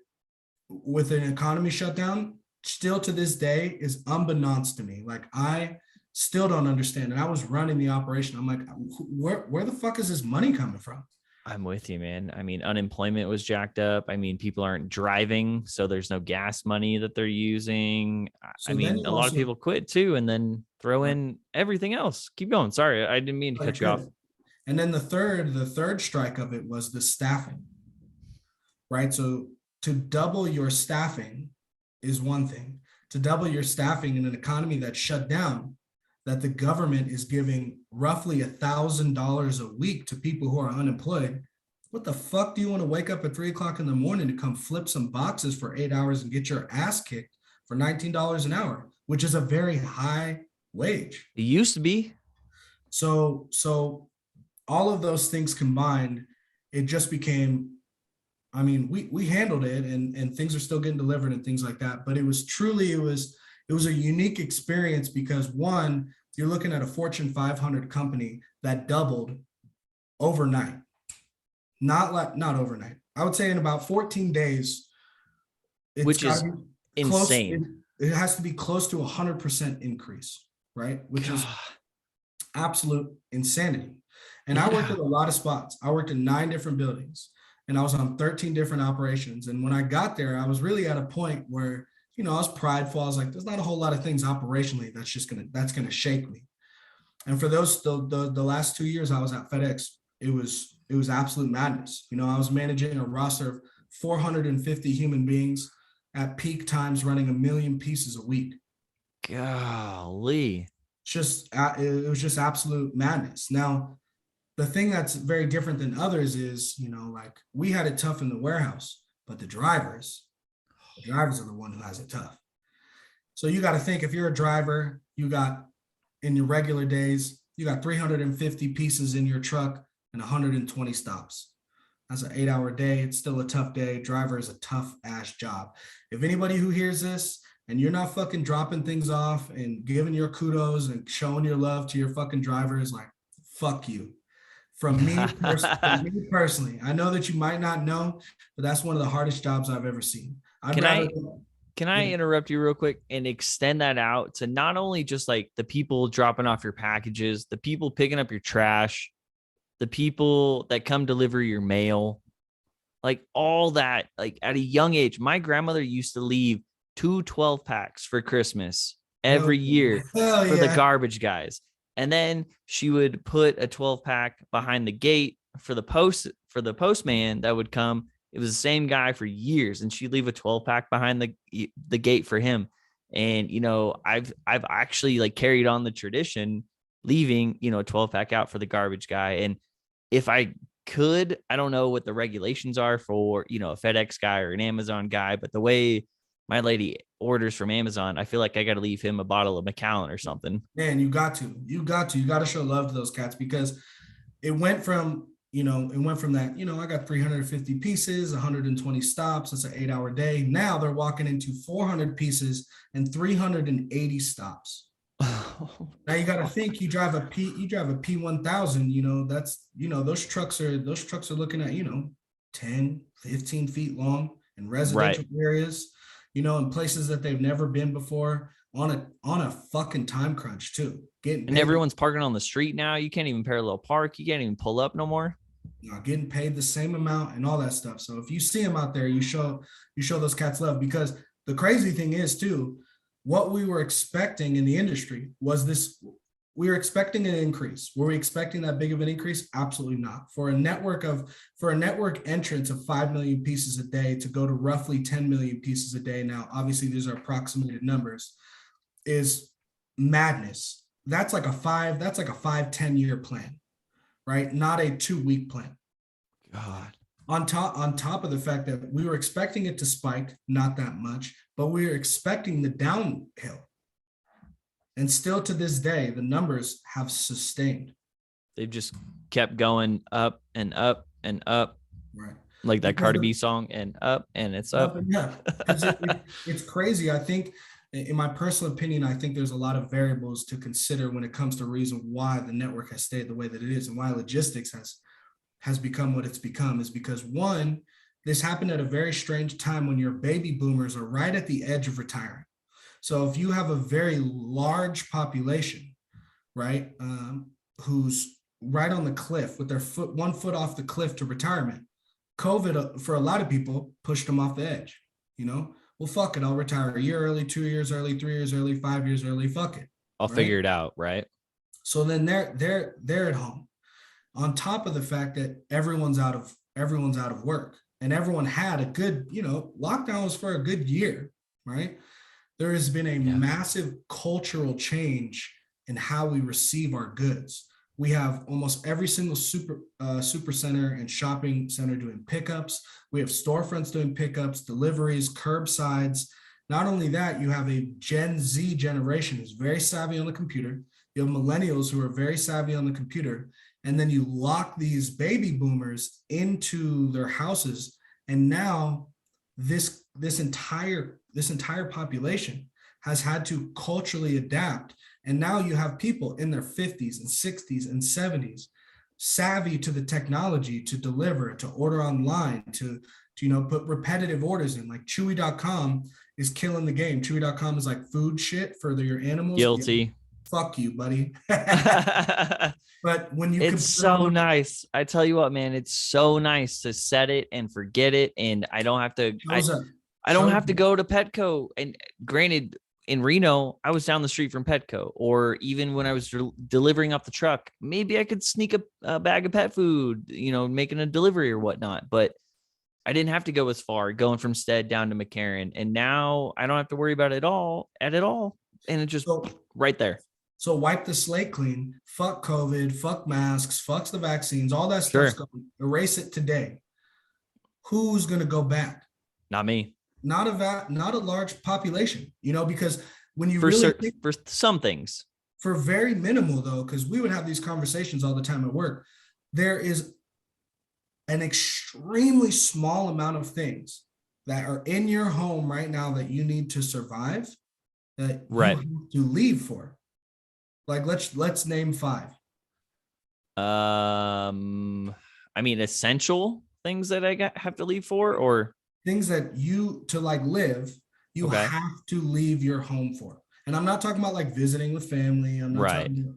with an economy shutdown still to this day is unbeknownst to me. Like I still don't understand. And I was running the operation. I'm like, where the fuck is this money coming from? I'm with you, man. I mean, unemployment was jacked up. I mean, people aren't driving, so there's no gas money that they're using. I So then mean, you a lot of also, people quit too, and then throw in everything else. Keep going. Sorry, I didn't mean to cut you off. and then the third strike of it was the staffing, right? So to double your staffing is one thing. To double your staffing in an economy that's shut down, that the government is giving roughly $1,000 a week to people who are unemployed. What the fuck do you want to wake up at 3 o'clock in the morning to come flip some boxes for 8 hours and get your ass kicked for $19 an hour, which is a very high wage? It used to be. So all of those things combined, it just became, I mean, we handled it and things are still getting delivered and things like that. But it was a unique experience because one, you're looking at a Fortune 500 company that doubled overnight. Not overnight. I would say in about 14 days, Which is insane. It has to be close to 100% increase, right? Which is absolute insanity. And I worked at a lot of spots. I worked in 9 different buildings and I was on 13 different operations. And when I got there, I was really at a point where, I was prideful. I was like, there's not a whole lot of things operationally that's gonna shake me. And for the last 2 years I was at FedEx, it was absolute madness. I was managing a roster of 450 human beings at peak times, running 1 million pieces a week. Golly. It was just absolute madness. Now, the thing that's very different than others is, like we had it tough in the warehouse, but the drivers are the one who has it tough. So you got to think, if you're a driver, you got in your regular days, you got 350 pieces in your truck and 120 stops. That's an 8-hour day. It's still a tough day. Driver is a tough ass job. If anybody who hears this and you're not fucking dropping things off and giving your kudos and showing your love to your fucking drivers, like, fuck you. From me personally, I know that you might not know, but that's one of the hardest jobs I've ever seen. Can I interrupt you real quick and extend that out to not only just like the people dropping off your packages, the people picking up your trash, the people that come deliver your mail, like all that, like at a young age. My grandmother used to leave 2 12-packs for Christmas every year for the garbage guys. And then she would put a 12-pack behind the gate for the postman that would come. It was the same guy for years, and she'd leave a 12-pack behind the gate for him. And I've actually like carried on the tradition, leaving a 12-pack out for the garbage guy. And if I could, I don't know what the regulations are for a FedEx guy or an Amazon guy, but the way my lady orders from Amazon, I feel like I got to leave him a bottle of Macallan or something. Man, you got to show love to those cats, because it went from that, I got 350 pieces, 120 stops. That's an 8-hour day. Now they're walking into 400 pieces and 380 stops. Now you got to think, you drive a P1000, that's, those trucks are looking at, 10, 15 feet long in residential areas, in places that they've never been before, on a fucking time crunch too. And everyone's parking on the street now. You can't even parallel park. You can't even pull up no more. Getting paid the same amount and all that stuff. So if you see them out there, you show those cats love, because the crazy thing is too, what we were expecting in the industry was this. We were expecting an increase. Were we expecting that big of an increase? Absolutely not. For a network entrance of 5 million pieces a day to go to roughly 10 million pieces a day. Now, obviously these are approximated numbers, is madness. That's like a 5-10 year plan. right? Not a 2-week plan. God. On top of the fact that we were expecting it to spike, not that much, but we were expecting the downhill. And still to this day, the numbers have sustained. They've just kept going up and up and up. Right. Like that Because Cardi B song, and up and it's up. Yeah, because it's crazy. I think, in my personal opinion, I think there's a lot of variables to consider when it comes to reason why the network has stayed the way that it is and why logistics has become what it's become. Is because, one, this happened at a very strange time when your baby boomers are right at the edge of retiring. So if you have a very large population, right, who's right on the cliff with their 1 foot off the cliff to retirement, COVID, for a lot of people, pushed them off the edge. Well, fuck it, I'll retire a year early, 2 years early, 3 years early, 5 years early. Fuck it, I'll figure it out, right? So then they're at home. On top of the fact that everyone's out of work, and everyone had a good, lockdown was for a good year, right? There has been a massive cultural change in how we receive our goods. We have almost every single super center and shopping center doing pickups. We have storefronts doing pickups, deliveries, curbsides. Not only that, you have a Gen Z generation who's very savvy on the computer. You have millennials who are very savvy on the computer. And then you lock these baby boomers into their houses. And now this entire population has had to culturally adapt. And now you have people in their 50s and 60s and 70s savvy to the technology to deliver, to order online, to put repetitive orders in. Like Chewy.com is killing the game. Chewy.com is like food shit for your animals. Guilty. Fuck you, buddy. But when you it's so nice. I tell you what, man, it's so nice to set it and forget it. And I don't have to, I don't have to go to Petco. And granted, in Reno, I was down the street from Petco, or even when I was delivering off the truck, maybe I could sneak a bag of pet food, making a delivery or whatnot. But I didn't have to go as far, going from Stead down to McCarran. And now I don't have to worry about it at all. And it's just right there. So wipe the slate clean. Fuck COVID, fuck masks, fucks the vaccines, all that stuff's going. Erase it today. Who's going to go back? Not me. Not a large population, because when you for some things, for very minimal though, because we would have these conversations all the time at work, there is an extremely small amount of things that are in your home right now that you need to survive, that you have to leave for. Like let's name 5. I mean, essential things that I have to leave for, or things that to live, you have to leave your home for. And I'm not talking about like visiting with family. I'm not talking about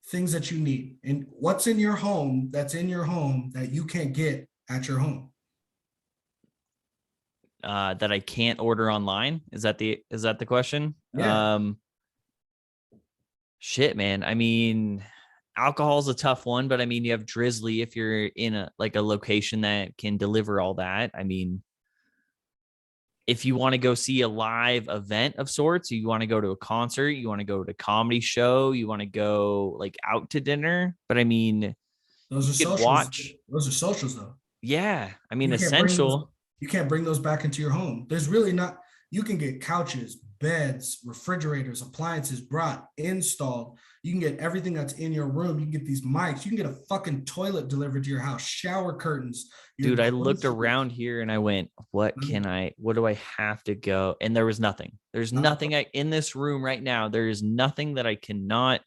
things that you need. And what's in your home that's in your home that you can't get at your home? That I can't order online? Is that the question? Yeah. Shit, man. I mean, alcohol's a tough one, but I mean, you have Drizzly if you're in a location that can deliver all that. I mean, if you want to go see a live event of sorts, you want to go to a concert, you want to go to a comedy show, you want to go out to dinner. But I mean, those are socials. Those are socials though. Yeah. I mean, essential. You can't bring those back into your home. There's really not. You can get couches, beds, refrigerators, appliances brought, installed. You can get everything that's in your room. You can get these mics. You can get a fucking toilet delivered to your house, shower curtains. Dude, I looked around here and I went, what do I have to go? And there was nothing. There's nothing in this room right now. There is nothing that I cannot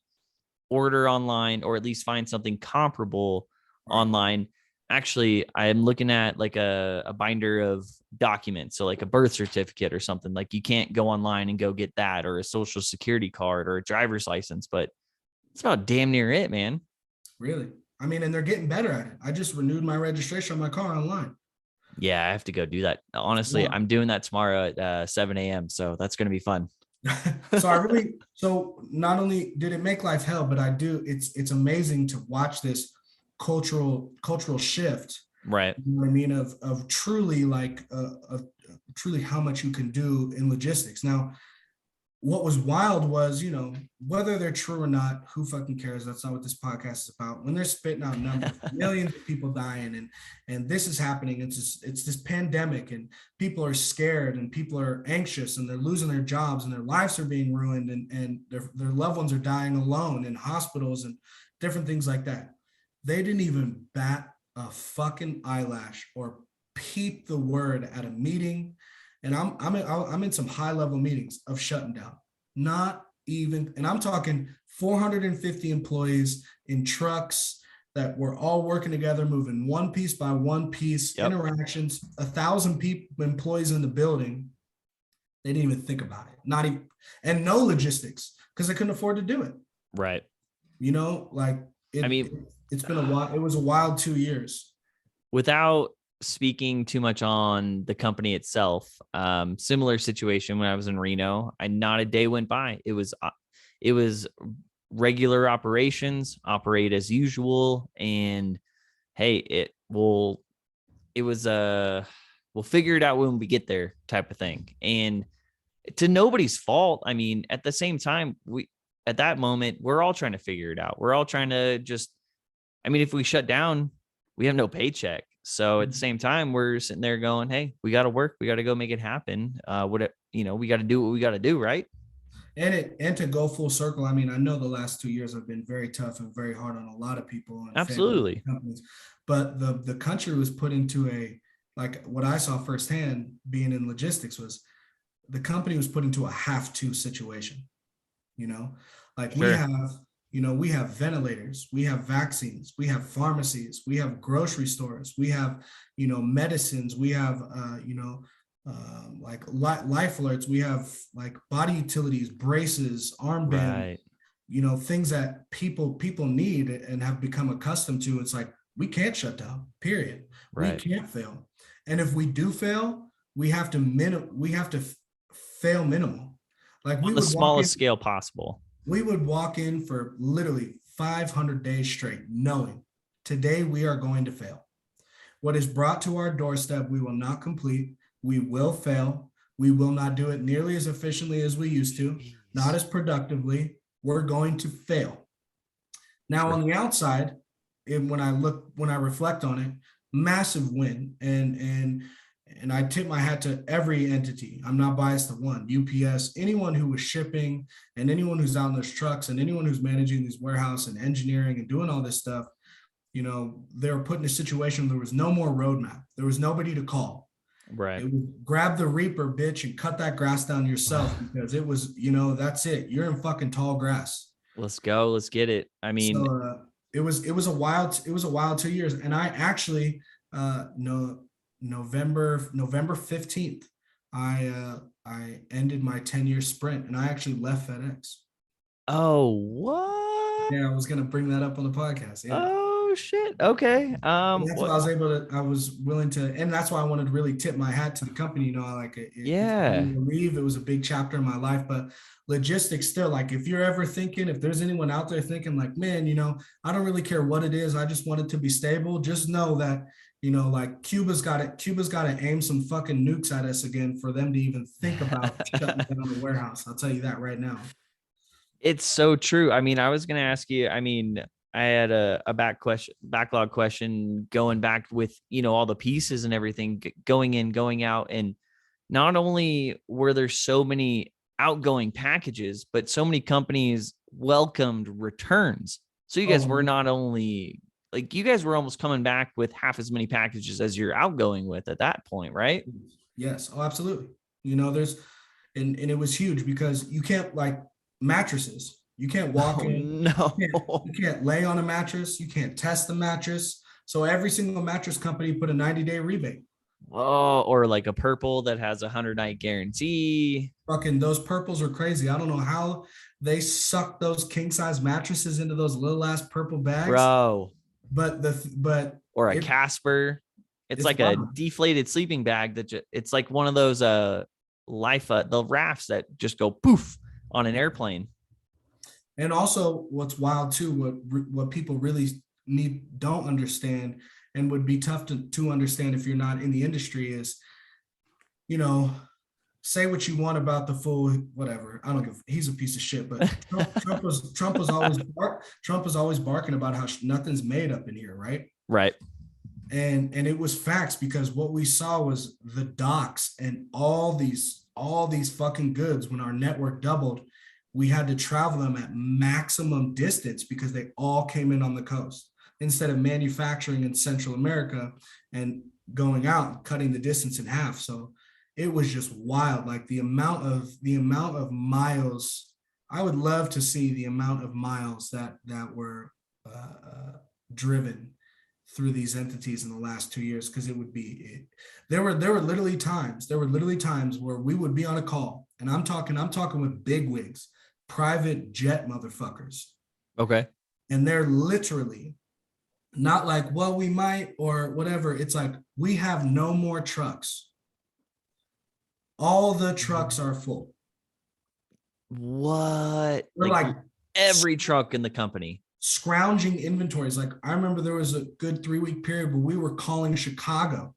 order online, or at least find something comparable online. Actually, I'm looking at a binder of documents. So like a birth certificate or something. Like you can't go online and go get that, or a social security card or a driver's license, but it's about damn near it, man. Really? I mean, and they're getting better at it. I just renewed my registration on my car online. Yeah, I have to go do that. Honestly, I'm doing that tomorrow at 7 a.m. So that's going to be fun. So not only did it make life hell, but it's amazing to watch this cultural shift, right? You know what I mean, of truly truly how much you can do in logistics. Now, what was wild was, whether they're true or not, who fucking cares? That's not what this podcast is about. When they're spitting out numbers, millions of people dying, and this is happening. It's this pandemic, and people are scared, and people are anxious, and they're losing their jobs, and their lives are being ruined, and their loved ones are dying alone in hospitals and different things like that. They didn't even bat a fucking eyelash or peep the word at a meeting. And I'm in some high level meetings of shutting down. Not even, and I'm talking 450 employees in trucks that were all working together, moving one piece by one piece, interactions, 1,000 people, employees in the building. They didn't even think about it. Not even, and no logistics because they couldn't afford to do it. Right. It's been a while. It was a wild 2 years. Without speaking too much on the company itself, similar situation when I was in Reno, not a day went by. It was regular operations, operate as usual, and hey, we'll figure it out when we get there type of thing. And to nobody's fault. I mean, at the same time, at that moment, we're all trying to figure it out. We're all trying to if we shut down, we have no paycheck. So at the same time, we're sitting there going, hey, we got to work. We got to go make it happen. We got to do what we got to do. Right. And to go full circle. I mean, I know the last 2 years have been very tough and very hard on a lot of people. And absolutely. Companies. But the country was put into what I saw firsthand being in logistics was the company was put into a have to situation, sure. We have ventilators, we have vaccines, we have pharmacies, we have grocery stores, we have, medicines, we have, life alerts, we have like body utilities, braces, armbands, right. Things that people need and have become accustomed to. It's like, we can't shut down, period. Right. We can't fail. And if we do fail, we have to fail minimal. Like on the smallest scale possible. We would walk in for literally 500 days straight, knowing today we are going to fail. What is brought to our doorstep, we will not complete. We will fail. We will not do it nearly as efficiently as we used to, not as productively. We're going to fail. Now, on the outside, when I reflect on it, massive win. And I tip my hat to every entity. I'm not biased to one. UPS, anyone who was shipping, and anyone who's out in those trucks, and anyone who's managing these warehouse and engineering and doing all this stuff, they were put in a situation where there was no more roadmap. There was nobody to call. Right. It was grab the reaper, bitch, and cut that grass down yourself because it was, that's it. You're in fucking tall grass. Let's go. Let's get it. I mean, so, it was a wild 2 years, and I actually November 15th, I ended my 10-year sprint, and I actually left FedEx. Oh, what? Yeah, I was gonna bring that up on the podcast. Yeah. Oh shit. Okay. That's what I was willing to, and that's why I wanted to really tip my hat to the company. I like it. Yeah. Leave. It was a big chapter in my life, but logistics still, like, if you're ever thinking, if there's anyone out there thinking like, man, I don't really care what it is. I just want it to be stable. Just know that, like Cuba's got to aim some fucking nukes at us again for them to even think about shutting down the warehouse. I'll tell you that right now. It's so true. I mean, I was going to ask you, I had a backlog question going back with, all the pieces and everything going in, going out. And not only were there so many outgoing packages, but so many companies welcomed returns. So you guys were not only like, you guys were almost coming back with half as many packages as you're outgoing with at that point, right? Yes. Oh, absolutely. And it was huge because you can't, like, mattresses. You can't walk in. No. You can't lay on a mattress. You can't test the mattress. So every single mattress company put a 90-day rebate. Oh, or like a purple that has a 100-night guarantee. Fucking those purples are crazy. I don't know how they suck those king size mattresses into those little ass purple bags, bro. Or a Casper. It's like a deflated sleeping bag it's like one of those the rafts that just go poof on an airplane. And also, what's wild too, what people really don't understand, and would be tough to understand if you're not in the industry, is, say what you want about the fool, whatever. I don't give. He's a piece of shit. But Trump was always barking about how nothing's made up in here, right? Right. And it was facts, because what we saw was the docks and all these fucking goods. When our network doubled, we had to travel them at maximum distance because they all came in on the coast instead of manufacturing in Central America and going out, cutting the distance in half. So it was just wild. Like the amount of miles. I would love to see the amount of miles that were driven through these entities in the last 2 years, because it would be there were literally times where we would be on a call, and I'm talking with big wigs, private jet motherfuckers, Okay. and they're literally not like, well, we might or whatever. It's like, we have no more trucks, all the trucks are full. What? We're like every truck in the company. Scrounging inventories. Like, I remember there was a good 3-week period where we were calling Chicago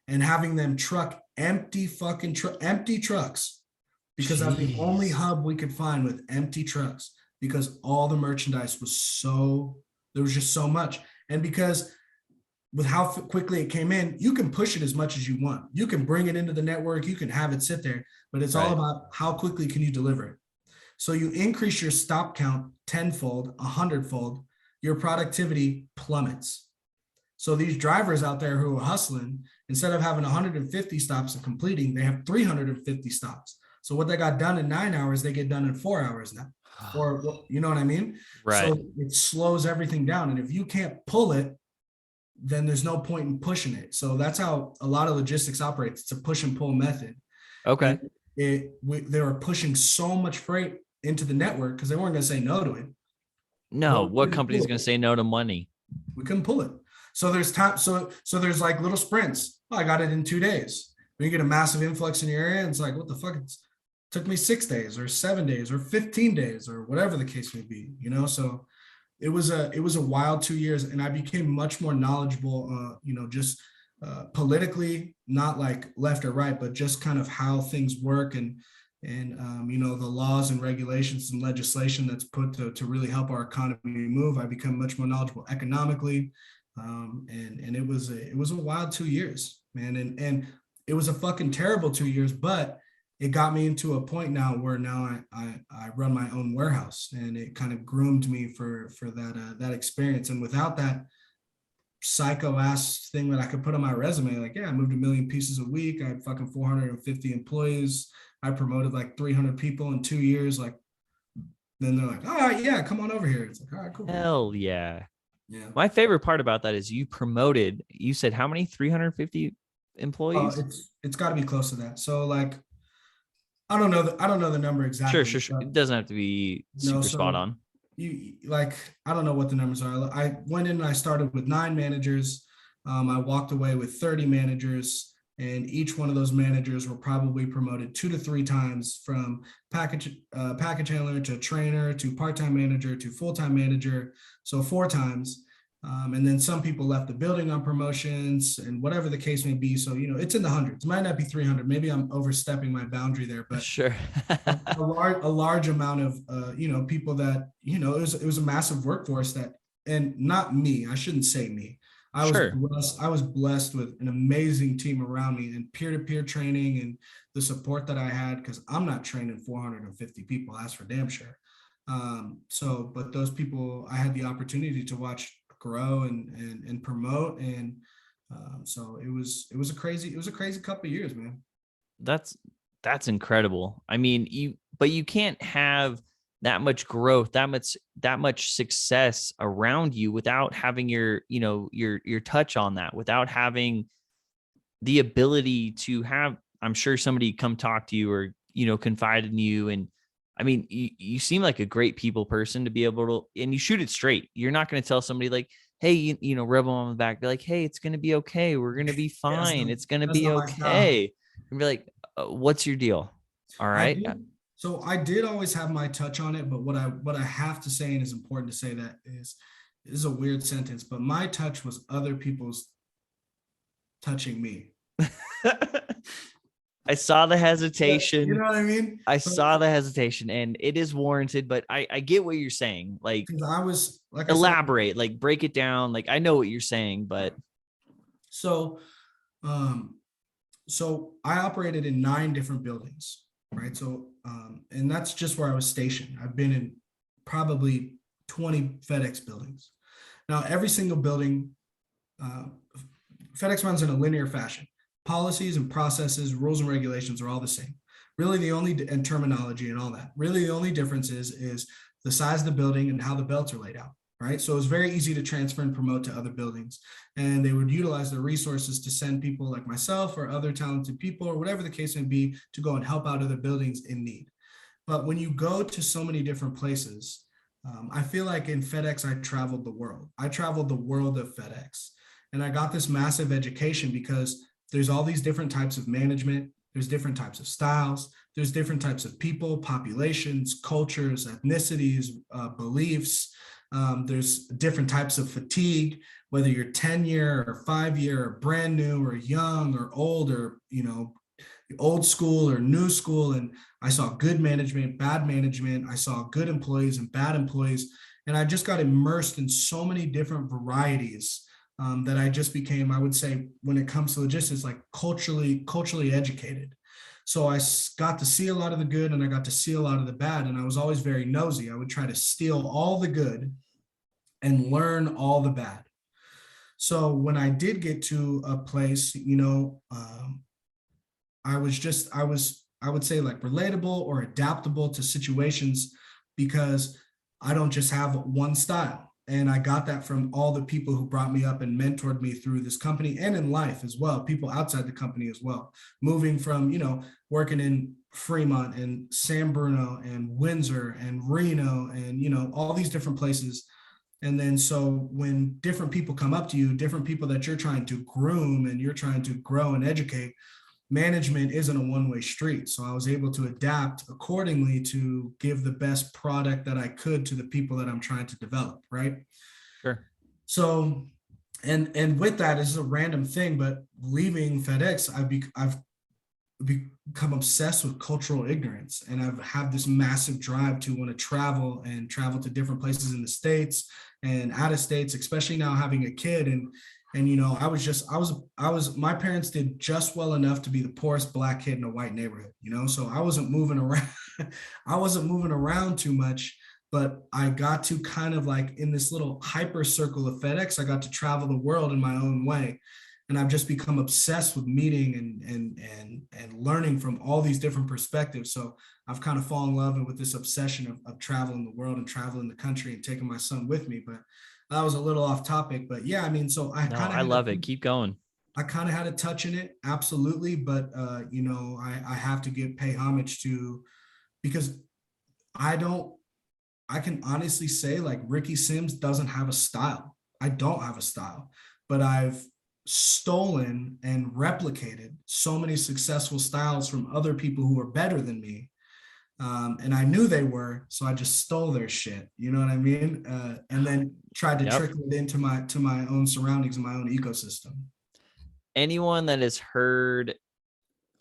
and having them truck empty trucks, because that's the only hub we could find with empty trucks, because all the merchandise was there was just so much. And because with how quickly it came in, you can push it as much as you want. You can bring it into the network, you can have it sit there, but it's all about how quickly can you deliver it. So you increase your stop count 10-fold, 100-fold, your productivity plummets. So these drivers out there who are hustling, instead of having 150 stops and completing, they have 350 stops. So what they got done in 9 hours, they get done in 4 hours now. Or, you know what I mean? Right. So it slows everything down. And if you can't pull it, then there's no point in pushing it. So that's how a lot of logistics operates. It's a push and pull method. Okay. They were pushing so much freight into the network because they weren't going to say no to it. No, what company is going to say no to money? We couldn't pull it. So there's time. So there's like little sprints. Oh, I got it in 2 days. When you get a massive influx in your area, it's like, what the fuck? It took me 6 days or 7 days or 15 days or whatever the case may be, you know? So it was a wild 2 years, and I became much more knowledgeable, just politically, not like left or right, but just kind of how things work and the laws and regulations and legislation that's put to really help our economy move. I become much more knowledgeable economically, and it was a wild 2 years, man, and it was a fucking terrible 2 years, but it got me into a point now where now I run my own warehouse, and it kind of groomed me for that experience. And without that psycho ass thing that I could put on my resume, like, yeah, I moved 1 million pieces a week. I had fucking 450 employees. I promoted like 300 people in 2 years. Like, then they're like, all right, yeah, come on over here. It's like, all right, cool. Hell yeah. Yeah. My favorite part about that is you said how many? 350 employees? It's got to be close to that. So like, I don't know the number exactly. Sure. It doesn't have to be super spot on. I don't know what the numbers are. I went in and I started with 9 managers. I walked away with 30 managers, and each one of those managers were probably promoted 2 to 3 times, from package handler to trainer to part-time manager to full-time manager. So 4 times. And then some people left the building on promotions and whatever the case may be. So, it's in the hundreds. It might not be 300. Maybe I'm overstepping my boundary there, but sure. a large amount of, people that, it was a massive workforce and not me. I shouldn't say me. I was blessed with an amazing team around me, and peer-to-peer training and the support that I had, because I'm not training 450 people. That's for damn sure. But those people I had the opportunity to watch grow and promote, and so it was a crazy couple of years, man. That's incredible. I mean, you can't have that much growth, that much success around you without having your touch on that, without having the ability to have, I'm sure, somebody come talk to you or confide in you. And I mean, you seem like a great people person to be able to, and you shoot it straight. You're not going to tell somebody like, hey, rub them on the back. Be like, hey, it's going to be okay. We're going to be fine. It's going to be okay. And be like, what's your deal? All right. I did always have my touch on it, but what I have to say, and is important to say, that is a weird sentence, but my touch was other people's touching me. I saw the You hesitation. know what I mean? I But saw the hesitation, and it is warranted, but I get what you're saying. Like, because I was, like I said, elaborate, like break it down. Like, I know what you're saying, but so um, so I operated in 9 different buildings, right? So and that's just where I was stationed. I've been in probably 20 FedEx buildings. Now, every single building, uh, FedEx runs in a linear fashion. Policies and processes, rules and regulations are all the same. Really, the only and terminology and all that. Really, the only difference is the size of the building and how the belts are laid out. Right. So it's very easy to transfer and promote to other buildings. And they would utilize their resources to send people like myself or other talented people or whatever the case may be to go and help out other buildings in need. But when you go to so many different places, I feel like in FedEx, I traveled the world. I traveled the world of FedEx. And I got this massive education because there's all these different types of management, there's different types of styles, there's different types of people, populations, cultures, ethnicities, beliefs. There's different types of fatigue, whether you're 10-year or 5-year or brand new or young or old or, old school or new school. And I saw good management, bad management. I saw good employees and bad employees. And I just got immersed in so many different varieties that I just became, I would say, when it comes to logistics, like culturally educated. So I got to see a lot of the good and I got to see a lot of the bad. And I was always very nosy. I would try to steal all the good and learn all the bad. So when I did get to a place, I would say like relatable or adaptable to situations because I don't just have one style. And I got that from all the people who brought me up and mentored me through this company and in life as well, people outside the company as well. Moving from, working in Fremont and San Bruno and Windsor and Reno and, all these different places. And then so when different people come up to you, different people that you're trying to groom and you're trying to grow and educate, management isn't a one-way street. So I was able to adapt accordingly to give the best product that I could to the people that I'm trying to develop, right? sure. So, and with that, this is a random thing, but leaving FedEx, I've become obsessed with cultural ignorance, and I've had this massive drive to want to travel to different places in the States and out of states, especially now having a kid. And my parents did just well enough to be the poorest Black kid in a white neighborhood, so I wasn't moving around. I wasn't moving around too much, but I got to kind of like in this little hyper circle of FedEx, I got to travel the world in my own way. And I've just become obsessed with meeting and learning from all these different perspectives. So I've kind of fallen in love with this obsession of traveling the world and traveling the country and taking my son with me. But that was a little off topic, but yeah, I mean, so I love it. Keep going. I kind of had a touch in it, absolutely. But I have to pay homage to, because I can honestly say like Ricky Sims doesn't have a style. I don't have a style, but I've stolen and replicated so many successful styles from other people who are better than me. And I knew they were, so I just stole their shit. You know what I mean? And then tried to Yep. trickle it into my own surroundings and my own ecosystem. Anyone that has heard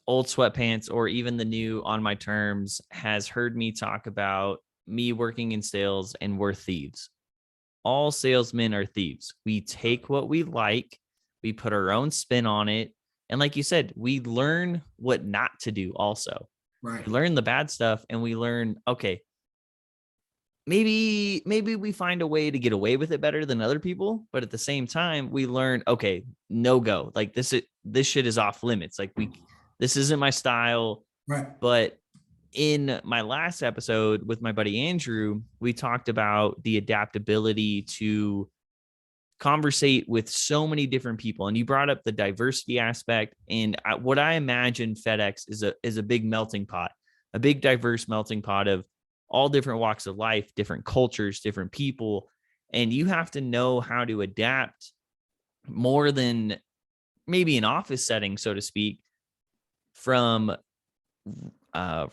Old Sweatpants or even the new On My Terms has heard me talk about me working in sales, and we're thieves. All salesmen are thieves. We take what we like, we put our own spin on it, and like you said, we learn what not to do also. Right. We learn the bad stuff, and we learn, okay, maybe we find a way to get away with it better than other people, but at the same time we learn, okay, no go, like this shit is off limits, like this isn't my style. Right. But in my last episode with my buddy Andrew, we talked about the adaptability to conversate with so many different people, and you brought up the diversity aspect. And what I imagine FedEx is a big melting pot, a big diverse melting pot of all different walks of life, different cultures, different people, and you have to know how to adapt more than maybe an office setting, so to speak, from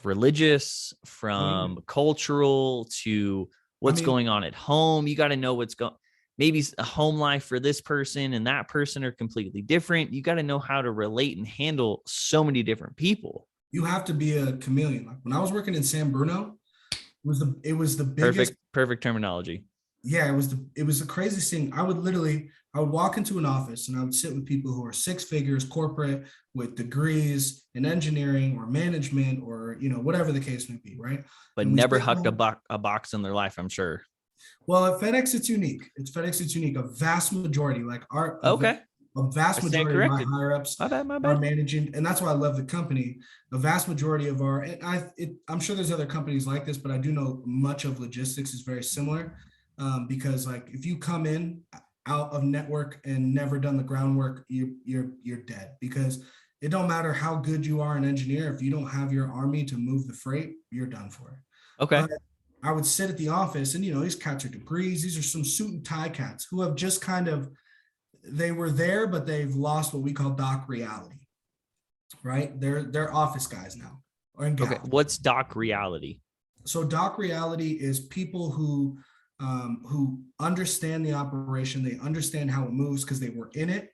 religious, from cultural, to what's going on at home. You got to know what's going. maybe a home life for this person and that person are completely different. You got to know how to relate and handle so many different people. You have to be a chameleon. Like when I was working in San Bruno, it was the biggest. Perfect terminology. Yeah, it was the craziest thing. I would walk into an office and I would sit with people who are six figures, corporate, with degrees in engineering or management or, you know, whatever the case may be, right? But never hucked a box in their life, I'm sure. Well, at FedEx, it's unique. It's unique. A vast majority, like a vast majority of my higher ups my bad. are managing, and that's why I love the company. A vast majority of I'm sure there's other companies like this, but I do know much of logistics is very similar. Because like if you come in out of network and never done the groundwork, you're dead, because it don't matter how good you are an engineer. If you don't have your army to move the freight, you're done for. Okay. But I would sit at the office and, you know, these cats are degrees. These are some suit and tie cats who have just they were there, but they've lost what we call doc reality, right? They're office guys now. Okay. What's doc reality? So doc reality is people who understand the operation. They understand how it moves because they were in it,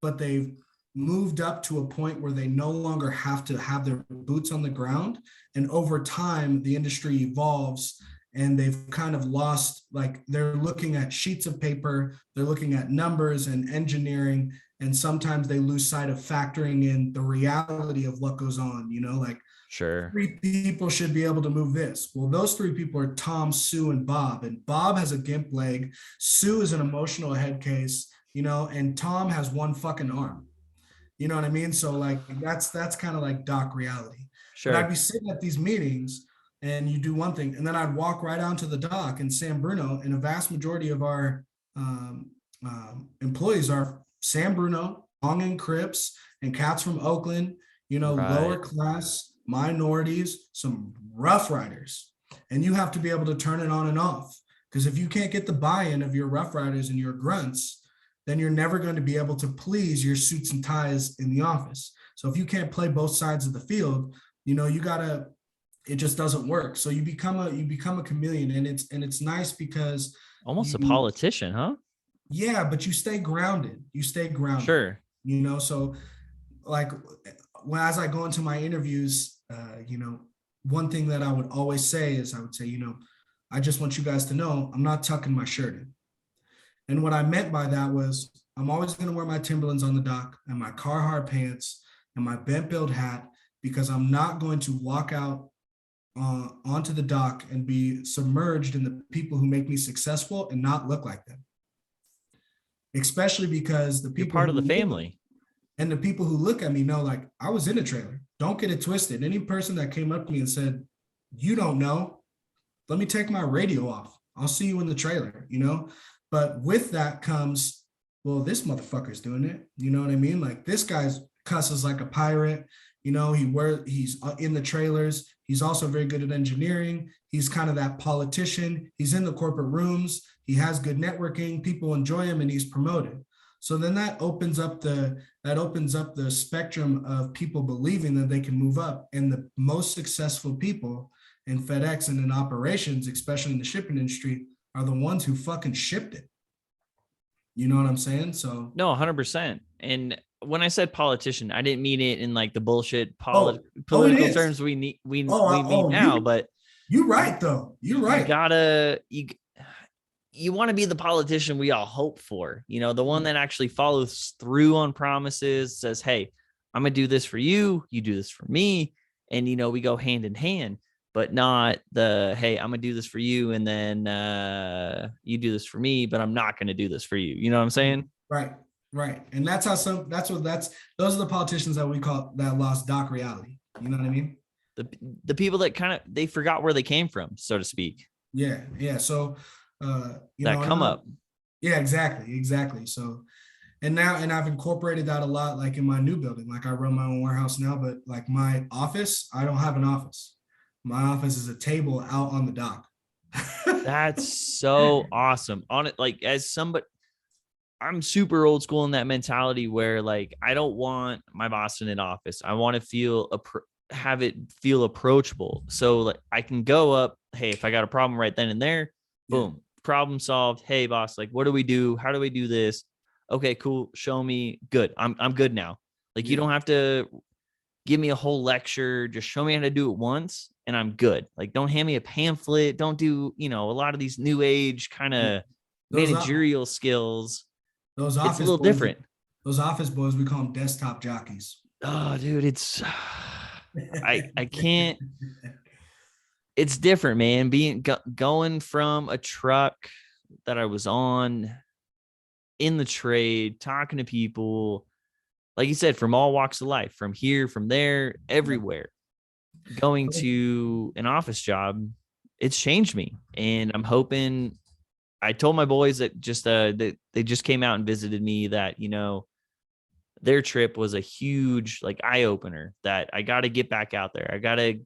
but they've moved up to a point where they no longer have to have their boots on the ground. And over time, the industry evolves and they've kind of lost, like they're looking at sheets of paper, they're looking at numbers and engineering, and sometimes they lose sight of factoring in the reality of what goes on, you know, like, sure, 3 people should be able to move this. Well, those 3 people are Tom, Sue, and Bob. And Bob has a gimp leg. Sue is an emotional head case, you know, and Tom has one fucking arm. You know what I mean? So like, that's kind of like doc reality. Sure. But I'd be sitting at these meetings and you do one thing, and then I'd walk right onto the dock in San Bruno, and a vast majority of our employees are San Bruno, Long and Crips, and cats from Oakland, you know, right. Lower class, minorities, some rough riders. And you have to be able to turn it on and off. Because if you can't get the buy-in of your rough riders and your grunts, then you're never going to be able to please your suits and ties in the office. So if you can't play both sides of the field, you know, it just doesn't work. So you become a chameleon, and it's nice because almost a politician, huh? Yeah, but you stay grounded. Sure. You know, so like as I go into my interviews, you know, one thing that I would always say is I would say, you know, I just want you guys to know I'm not tucking my shirt in. And what I meant by that was I'm always going to wear my Timberlands on the dock and my Carhartt pants and my bent build hat, because I'm not going to walk out onto the dock and be submerged in the people who make me successful and not look like them. Especially because the people you're part of the family. And the people who look at me know, like, I was in a trailer. Don't get it twisted. Any person that came up to me and said, you don't know, let me take my radio off. I'll see you in the trailer, you know? But with that comes, well, this motherfucker's doing it. You know what I mean? Like, this guy's cusses like a pirate. You know, he's in the trailers. He's also very good at engineering. He's kind of that politician. He's in the corporate rooms. He has good networking. People enjoy him, and he's promoted. So then that opens up the spectrum of people believing that they can move up. And the most successful people in FedEx and in operations, especially in the shipping industry, are the ones who fucking shipped it. You know what I'm saying? So no, 100%. And when I said politician, I didn't mean it in like the bullshit political terms we need now. But you're right, though. You're right. You want to be the politician we all hope for, you know, the one that actually follows through on promises, says, hey, I'm going to do this for you. You do this for me. And, you know, we go hand in hand, but not hey, I'm going to do this for you. And then you do this for me, but I'm not going to do this for you. You know what I'm saying? Right. And those are the politicians that we call that lost doc reality. You know what I mean? The people that they forgot where they came from, so to speak. Yeah. So, up. Yeah, exactly. So, and I've incorporated that a lot, like in my new building. Like I run my own warehouse now, but like my office, I don't have an office. My office is a table out on the dock. That's so awesome. On it, like as somebody, I'm super old school in that mentality where like I don't want my boss in an office. I want to have it feel approachable. So like I can go up, hey, if I got a problem right then and there, boom, problem solved. Hey boss, like, what do we do? How do we do this? Okay, cool. Show me. Good. I'm good now. Like, you Yeah. don't have to give me a whole lecture. Just show me how to do it once and I'm good. Like, don't hand me a pamphlet. Don't do, a lot of these new age kind Yeah. of Those o- managerial skills. those It's a office little boys, different. those office boys, we call them desktop jockeys. Oh, dude, it's I can't. It's different, man. Going from a truck that I was on in the trade, talking to people, like you said, from all walks of life, from here, from there, everywhere, going to an office job, it's changed me. And I'm hoping, I told my boys that that they just came out and visited me, that, their trip was a huge like eye opener, that I got to get back out there. I got to,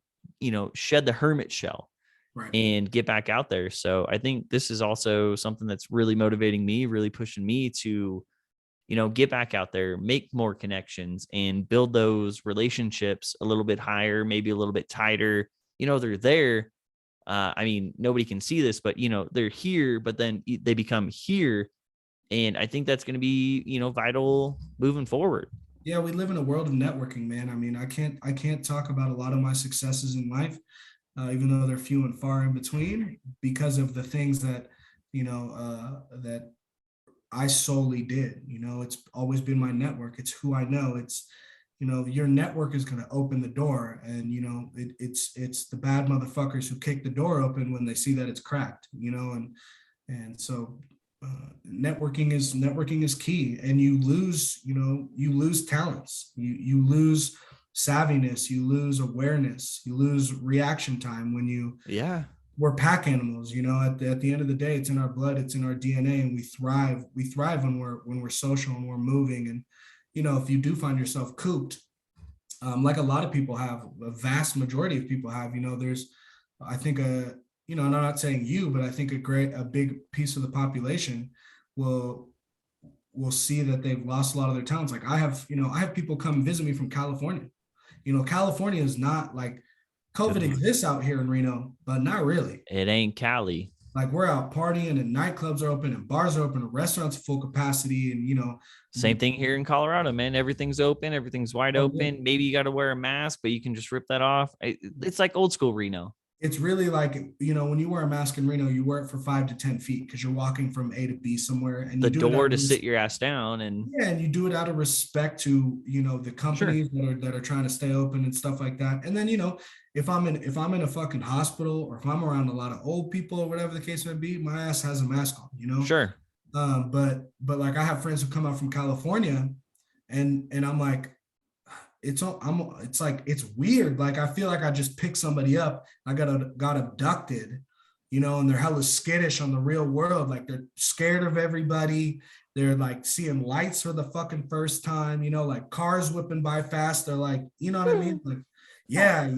shed the hermit shell Right. and get back out there. So I think this is also something that's really motivating me, really pushing me to, get back out there, make more connections and build those relationships a little bit higher, maybe a little bit tighter. They're there. I mean, nobody can see this, but they're here, but then they become here. And I think that's going to be, vital moving forward. Yeah, we live in a world of networking, man. I mean, I can't talk about a lot of my successes in life, even though they're few and far in between, because of the things that, that I solely did. It's always been my network. It's who I know. It's, your network is going to open the door, and it's the bad motherfuckers who kick the door open when they see that it's cracked. And so networking is key. And you lose talents, you lose savviness, you lose awareness, you lose reaction time when Yeah. we're pack animals. At the end of the day, it's in our blood, it's in our DNA, and we thrive when we're social and we're moving. And if you do find yourself cooped, like a lot of people have, a vast majority of people have, there's, I think, and I'm not saying you, but I think a big piece of the population will see that they've lost a lot of their talents. Like I have people come visit me from California. California is not like, COVID exists out here in Reno, but not really. It ain't Cali. Like, we're out partying and nightclubs are open and bars are open and restaurants are full capacity. And Same thing here in Colorado, man. Everything's open. Everything's wide open. Maybe you got to wear a mask, but you can just rip that off. It's like old school Reno. It's really like, when you wear a mask in Reno, you wear it for 5 to 10 feet because you're walking from A to B somewhere, and The you do it door to sit your ass down. And yeah, and you do it out of respect to, the companies Sure. that are trying to stay open and stuff like that. And then, if I'm in a fucking hospital, or if I'm around a lot of old people or whatever the case may be, my ass has a mask on. Sure. But like, I have friends who come out from California, and I'm like, it's like, it's weird. Like, I feel like I just picked somebody up. I got abducted, and they're hella skittish on the real world. Like, they're scared of everybody. They're like seeing lights for the fucking first time, like cars whipping by fast. They're like, you know what I mean? Like, yeah,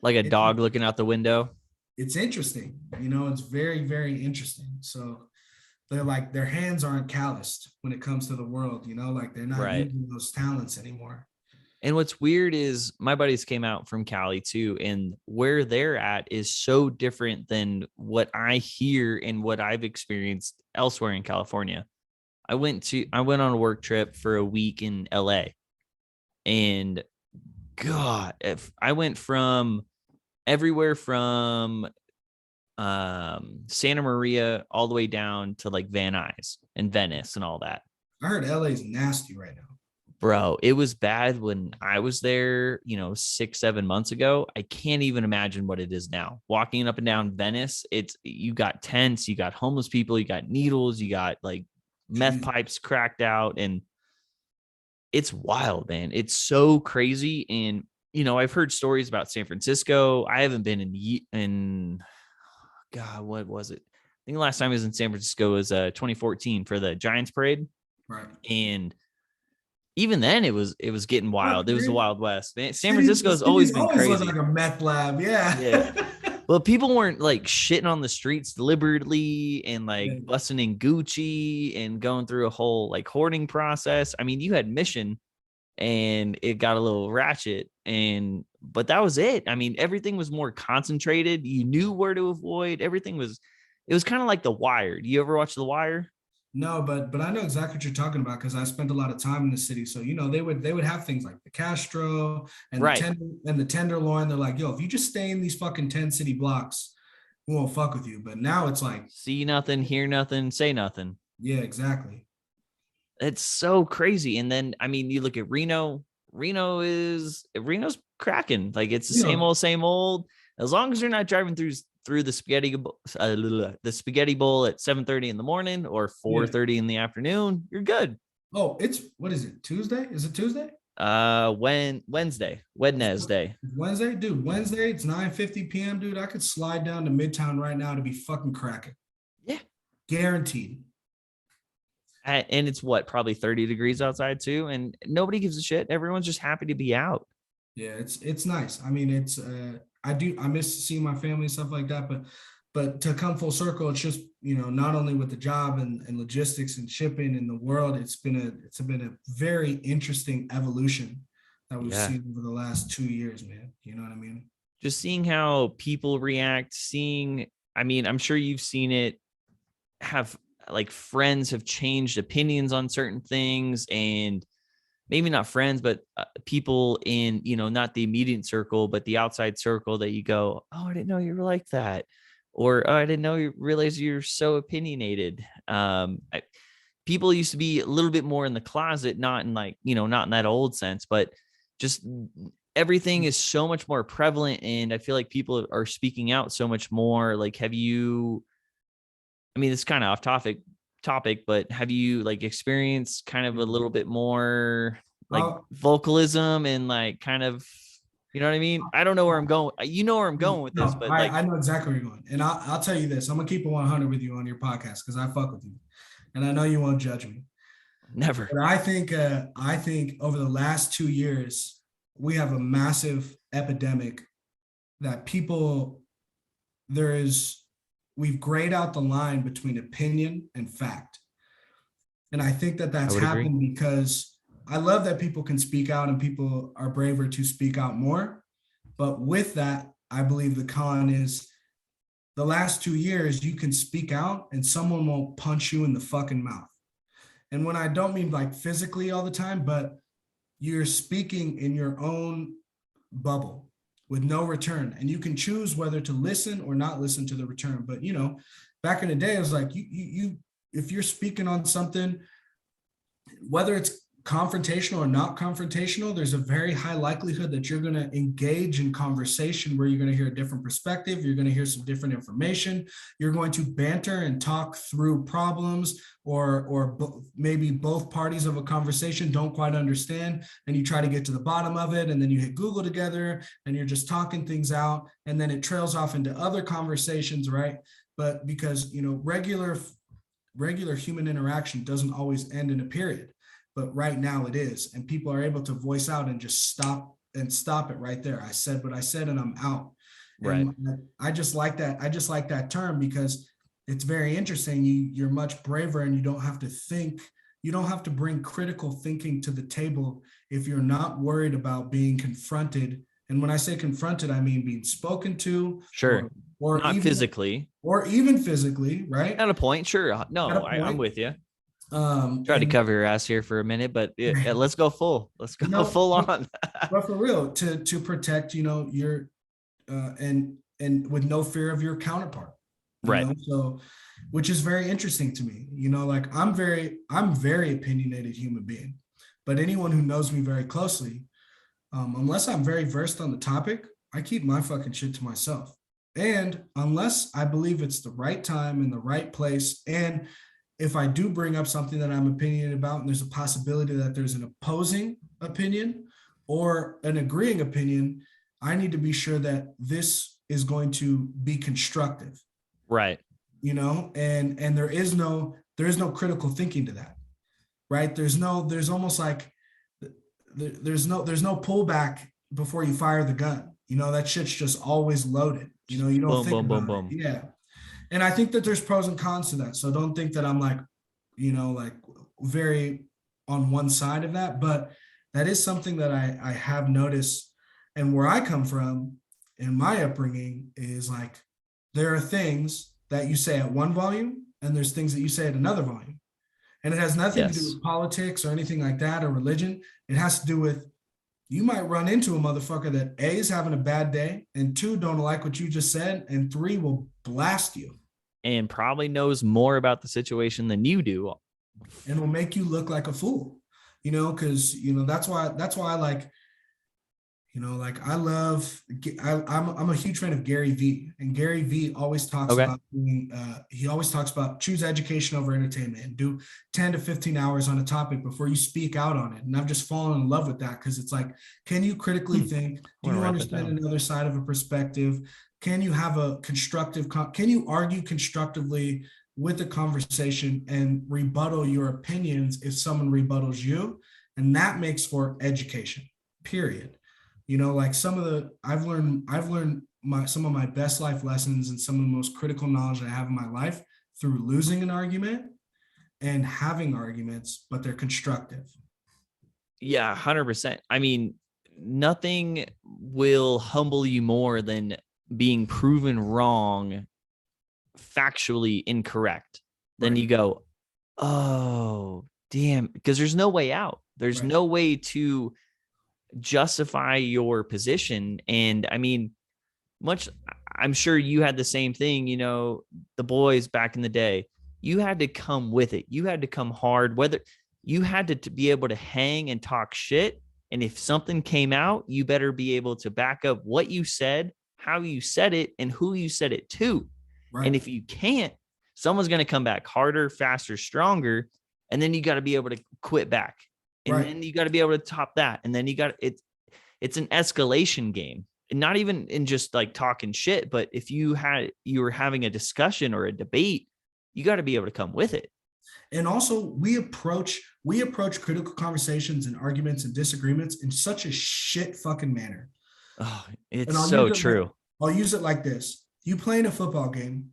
Like a dog looking out the window. it's interesting. It's very, very interesting. So they're like, their hands aren't calloused when it comes to the world, like they're not Right. using those talents anymore. And what's weird is my buddies came out from Cali too, and where they're at is so different than what I hear and what I've experienced elsewhere in California. I went on a work trip for a week in LA, and God, if I went from everywhere from Santa Maria all the way down to like Van Nuys and Venice and all that. I heard LA's nasty right now. Bro, it was bad when I was there, 6-7 months ago. I can't even imagine what it is now. Walking up and down Venice, you got tents, you got homeless people, you got needles, you got like meth pipes cracked out, and it's wild, man. It's so crazy. And I've heard stories about San Francisco. I haven't been in God, what was it? I think the last time I was in San Francisco was 2014 for the Giants parade. Right. And even then it was getting wild. It was the Wild West, man. San Francisco has always been crazy. Like a meth lab. Yeah. Well, people weren't like shitting on the streets deliberately and like busting in Gucci and going through a whole like hoarding process. I mean, you had Mission and it got a little ratchet, but that was it. I mean, everything was more concentrated. You knew where to avoid. Everything was, It was kind of like The Wire. Do you ever watch The Wire? No, but I know exactly what you're talking about because I spent a lot of time in the city. So they would have things like the Castro and Right. the Tenderloin. They're like, yo, if you just stay in these fucking 10 city blocks, we won't fuck with you. But now it's like, See nothing, hear nothing, say nothing. yeah, exactly. It's so crazy. And then, I mean, you look at Reno. Reno's cracking. Like it's the You know, same old. As long as you're not driving through the spaghetti bowl at 7:30 in the morning or yeah. 4:30 in the afternoon, you're good. Oh, it's what is it? Tuesday? Is it Tuesday? Wednesday. Wednesday, dude. Wednesday, it's 9:50 p.m. Dude, I could slide down to Midtown right now to be fucking cracking. Yeah. Guaranteed. And it's what, probably 30 degrees outside too, and nobody gives a shit. Everyone's just happy to be out. Yeah, it's nice. I mean, it's I miss seeing my family and stuff like that, but to come full circle, it's just, not only with the job and logistics and shipping in the world, it's been a very interesting evolution that we've Yeah, seen over the last 2 years, man. You know what I mean? just seeing how people react, I mean, I'm sure you've seen it, have like friends have changed opinions on certain things, and maybe not friends, but people in, not the immediate circle, but the outside circle, that you go, oh, I didn't know you were like that. Or, oh, I didn't know you realize you're so opinionated. People used to be a little bit more in the closet, not in like, not in that old sense, but just everything is so much more prevalent. And I feel like people are speaking out so much more. Like, I mean, it's kind of off topic, but have you like experienced kind of a little bit more like Uh, vocalism and like kind of, you know what I mean? I don't know where I'm going. You know where I'm going with this, no, but I like know exactly where you're going, and I'll tell you this: I'm gonna keep it 100 with you on your podcast because I fuck with you, and I know you won't judge me. never. But I think over the last 2 years, we have a massive epidemic that people there is we've grayed out the line between opinion and fact. And I think that I that's would agree. happened because I love that people can speak out and people are braver to speak out more. But with that, I believe the con is the last 2 years, you can speak out and someone won't punch you in the fucking mouth. And when I don't mean like physically all the time, but you're speaking in your own bubble with no return. And you can choose whether to listen or not listen to the return. But back in the day, it was like you if you're speaking on something, whether it's confrontational or not confrontational, there's a very high likelihood that you're going to engage in conversation where you're going to hear a different perspective. You're going to hear some different information. You're going to banter and talk through problems, or maybe both parties of a conversation don't quite understand, and you try to get to the bottom of it, and then you hit Google together and you're just talking things out, and then it trails off into other conversations, right? But because regular human interaction doesn't always end in a period, but right now it is, and people are able to voice out and just stop it right there. I said what I said and I'm out. Right. And I just like that. I just like that term because it's very interesting. You're much braver, and you don't have to think. You don't have to bring critical thinking to the table if you're not worried about being confronted. And when I say confronted, I mean being spoken to, Sure. or Not even physically. physically, right? At a point. Sure. At No, a I'm point. with you. Try to And cover your ass here for a minute, but let's go full. Let's go no, full on. but for real, to protect, your and with no fear of your counterpart, Right. so which is very interesting to me. Like I'm very opinionated human being, but anyone who knows me very closely, unless I'm very versed on the topic, I keep my fucking shit to myself. And unless I believe it's the right time and the right place, and if I do bring up something that I'm opinionated about, and there's a possibility that there's an opposing opinion or an agreeing opinion, I need to be sure that this is going to be constructive, Right. and there is no critical thinking to that, right? There's almost like there's no pullback before you fire the gun. That shit's just always loaded. You don't Boom, think boom, boom, about it. boom. Yeah. And I think that there's pros and cons to that. So don't think that I'm like, like very on one side of that, but that is something that I have noticed. And where I come from in my upbringing is like, there are things that you say at one volume, and there's things that you say at another volume. And it has nothing to do Yes. with politics or anything like that or religion. It has to do with, you might run into a motherfucker that A, is having a bad day, and 2, don't like what you just said, and 3, will blast you. And probably knows more about the situation than you do. And will make you look like a fool, because, that's why I like, like I'm a huge fan of Gary Vee, and Gary Vee always talks about choose education over entertainment and do 10 to 15 hours on a topic before you speak out on it. And I've just fallen in love with that, because it's like, can you critically think? Do you understand another side of a perspective? Can you have a can you argue constructively with the conversation and rebuttal your opinions if someone rebuttals you? And that makes for education, period. Like I've learned some of my best life lessons and some of the most critical knowledge I have in my life through losing an argument and having arguments, but they're constructive. Yeah, 100%. I mean, nothing will humble you more than being proven wrong, factually incorrect. Then Right. you go, oh, damn, because there's no way out. There's Right. no way to justify your position. And I mean, I'm sure you had the same thing, the boys back in the day, you had to come with it. You had to come hard, whether you had to be able to hang and talk shit. And if something came out, you better be able to back up what you said, how you said it, and who you said it to. Right. And if you can't, someone's going to come back harder, faster, stronger. And then you got to be able to quit back. And then you got to be able to top that. And then it's an escalation game. And not even in just like talking shit, but if you were having a discussion or a debate, you got to be able to come with it. And also we approach critical conversations and arguments and disagreements in such a shit fucking manner. Oh, it's so true. I'll use it like this. You play in a football game,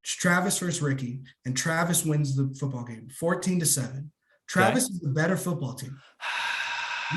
it's Travis versus Ricky, and Travis wins the football game 14-7. Travis is the better football team.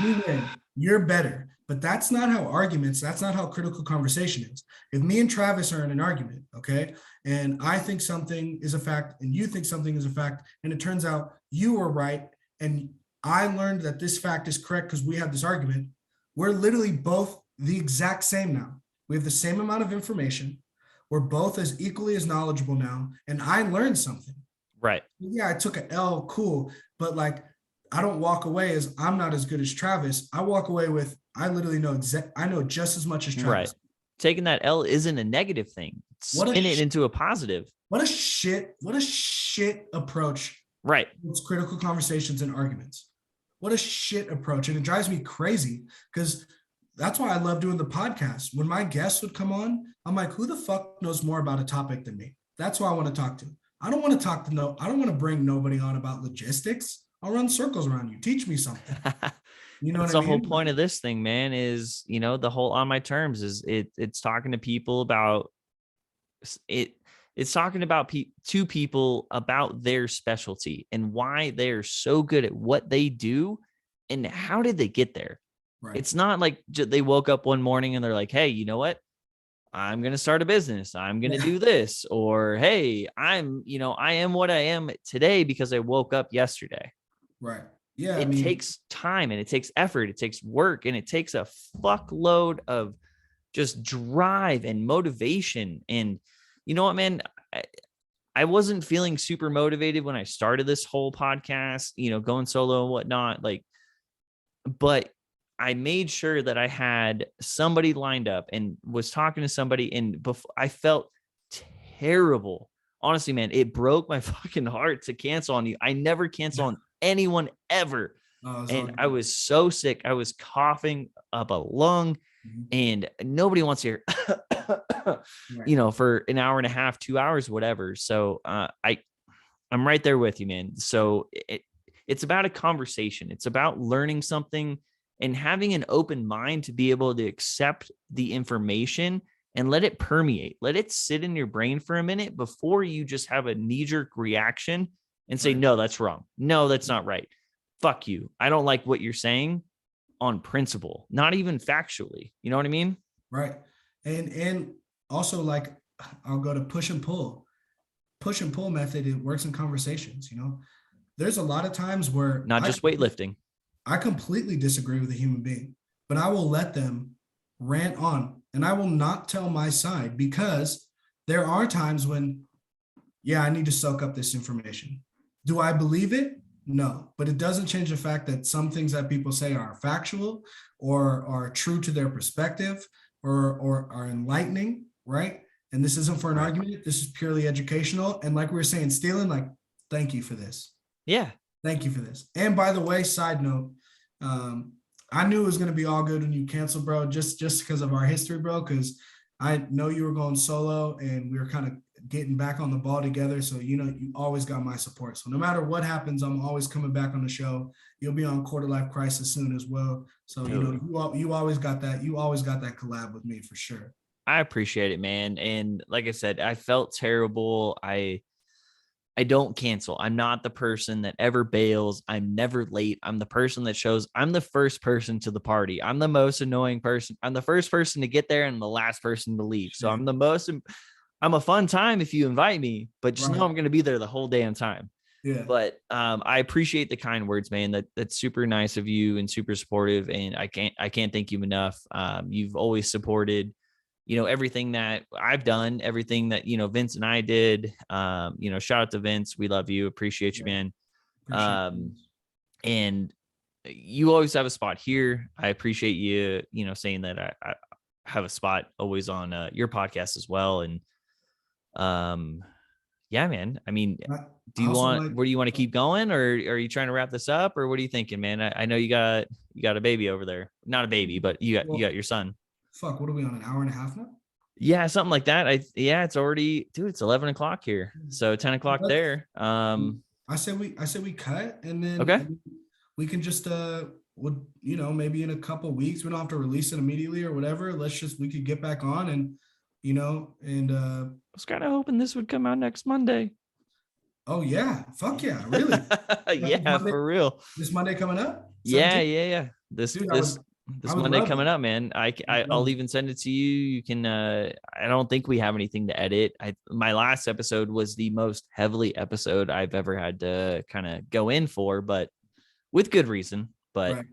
You win. You're better. But that's not how critical conversation is. If me and Travis are in an argument, okay, and I think something is a fact and you think something is a fact, and it turns out you were right and I learned that this fact is correct because we had this argument, we're literally both the exact same now. We have the same amount of information. We're both as equally as knowledgeable now, and I learned something. Right. Yeah, I took an L, cool, but like I don't walk away as I'm not as good as Travis. I walk away with I literally know I know just as much as Travis. Right. Taking that L isn't a negative thing. Spin it into a positive. What a shit approach. Right. It's critical conversations and arguments. What a shit approach. And it drives me crazy because that's why I love doing the podcast. When my guests would come on, I'm like, who the fuck knows more about a topic than me? That's who I want to talk to. I don't want to bring nobody on about logistics. I'll run circles around you. Teach me something. You know, that's the whole point of this thing, man, is, the whole on my terms is it's talking to people about it. It's talking about to people about their specialty and why they're so good at what they do and how did they get there? Right. It's not like they woke up one morning and they're like, hey, you know what? I'm going to start a business. I'm going to do this. Or, hey, I am what I am today because I woke up yesterday. Right. Yeah. It takes time and it takes effort. It takes work and it takes a fuckload of just drive and motivation. And you know what, man, I wasn't feeling super motivated when I started this whole podcast, going solo and whatnot, but I made sure that I had somebody lined up and was talking to somebody. And before I felt terrible. Honestly, man, it broke my fucking heart to cancel on you. I never cancel on anyone ever. And I was so sick. I was coughing up a lung and nobody wants to hear, for an hour and a half, 2 hours, whatever. So I'm right there with you, man. So it's about a conversation. It's about learning something and having an open mind to be able to accept the information and let it permeate. Let it sit in your brain for a minute before you just have a knee-jerk reaction and say, no, that's wrong. No, that's not right. Fuck you. I don't like what you're saying on principle, not even factually. You know what I mean? Right. And also, like, I'll go to push and pull. push and pull method, it works in conversations. There's a lot of times where Not just weightlifting. I completely disagree with a human being, but I will let them rant on, and I will not tell my side, because there are times when, yeah, I need to soak up this information. Do I believe it? No, but it doesn't change the fact that some things that people say are factual or are true to their perspective or are enlightening, right? And this isn't for an argument. This is purely educational. And like we were saying, Stealing, like, thank you for this. Yeah. Thank you for this. And by the way, side note, I knew it was going to be all good when you canceled, bro, just because of our history, bro, because I know you were going solo and we were kind of getting back on the ball together. So, you always got my support. So no matter what happens, I'm always coming back on the show. You'll be on Quarter Life Crisis soon as well. So, you always got that. You always got that collab with me for sure. I appreciate it, man. And like I said, I felt terrible. I don't cancel. I'm not the person that ever bails. I'm never late. I'm the person that shows I'm the first person to the party. I'm the most annoying person. I'm the first person to get there and the last person to leave. So I'm a fun time if you invite me, but just know I'm going to be there the whole damn time. Yeah. But I appreciate the kind words, man. That's super nice of you and super supportive. And I can't thank you enough. You've always supported, everything that I've done, everything that, Vince and I did. Shout out to Vince. We love you. Appreciate you, man. And you always have a spot here. I appreciate you, saying that I have a spot always on your podcast as well. And yeah, man. I mean, where do you want to keep going, or are you trying to wrap this up, or what are you thinking, man? I know you got a baby over there, not a baby, but you got your son. Fuck, what are we on, an hour and a half now? Yeah, something like that. It's already, dude, it's 11 o'clock here. So 10 o'clock there. I said we cut, and then okay, we can just maybe in a couple of weeks, we don't have to release it immediately or whatever. We could get back on and I was kind of hoping this would come out next Monday. Oh yeah. Fuck yeah. Really? Yeah, for real. This Monday coming up? 17th? Yeah. This Monday coming up, man. I'll even send it to you. You can, I don't think we have anything to edit. My last episode was the most heavily episode I've ever had to kind of go in for, but with good reason. But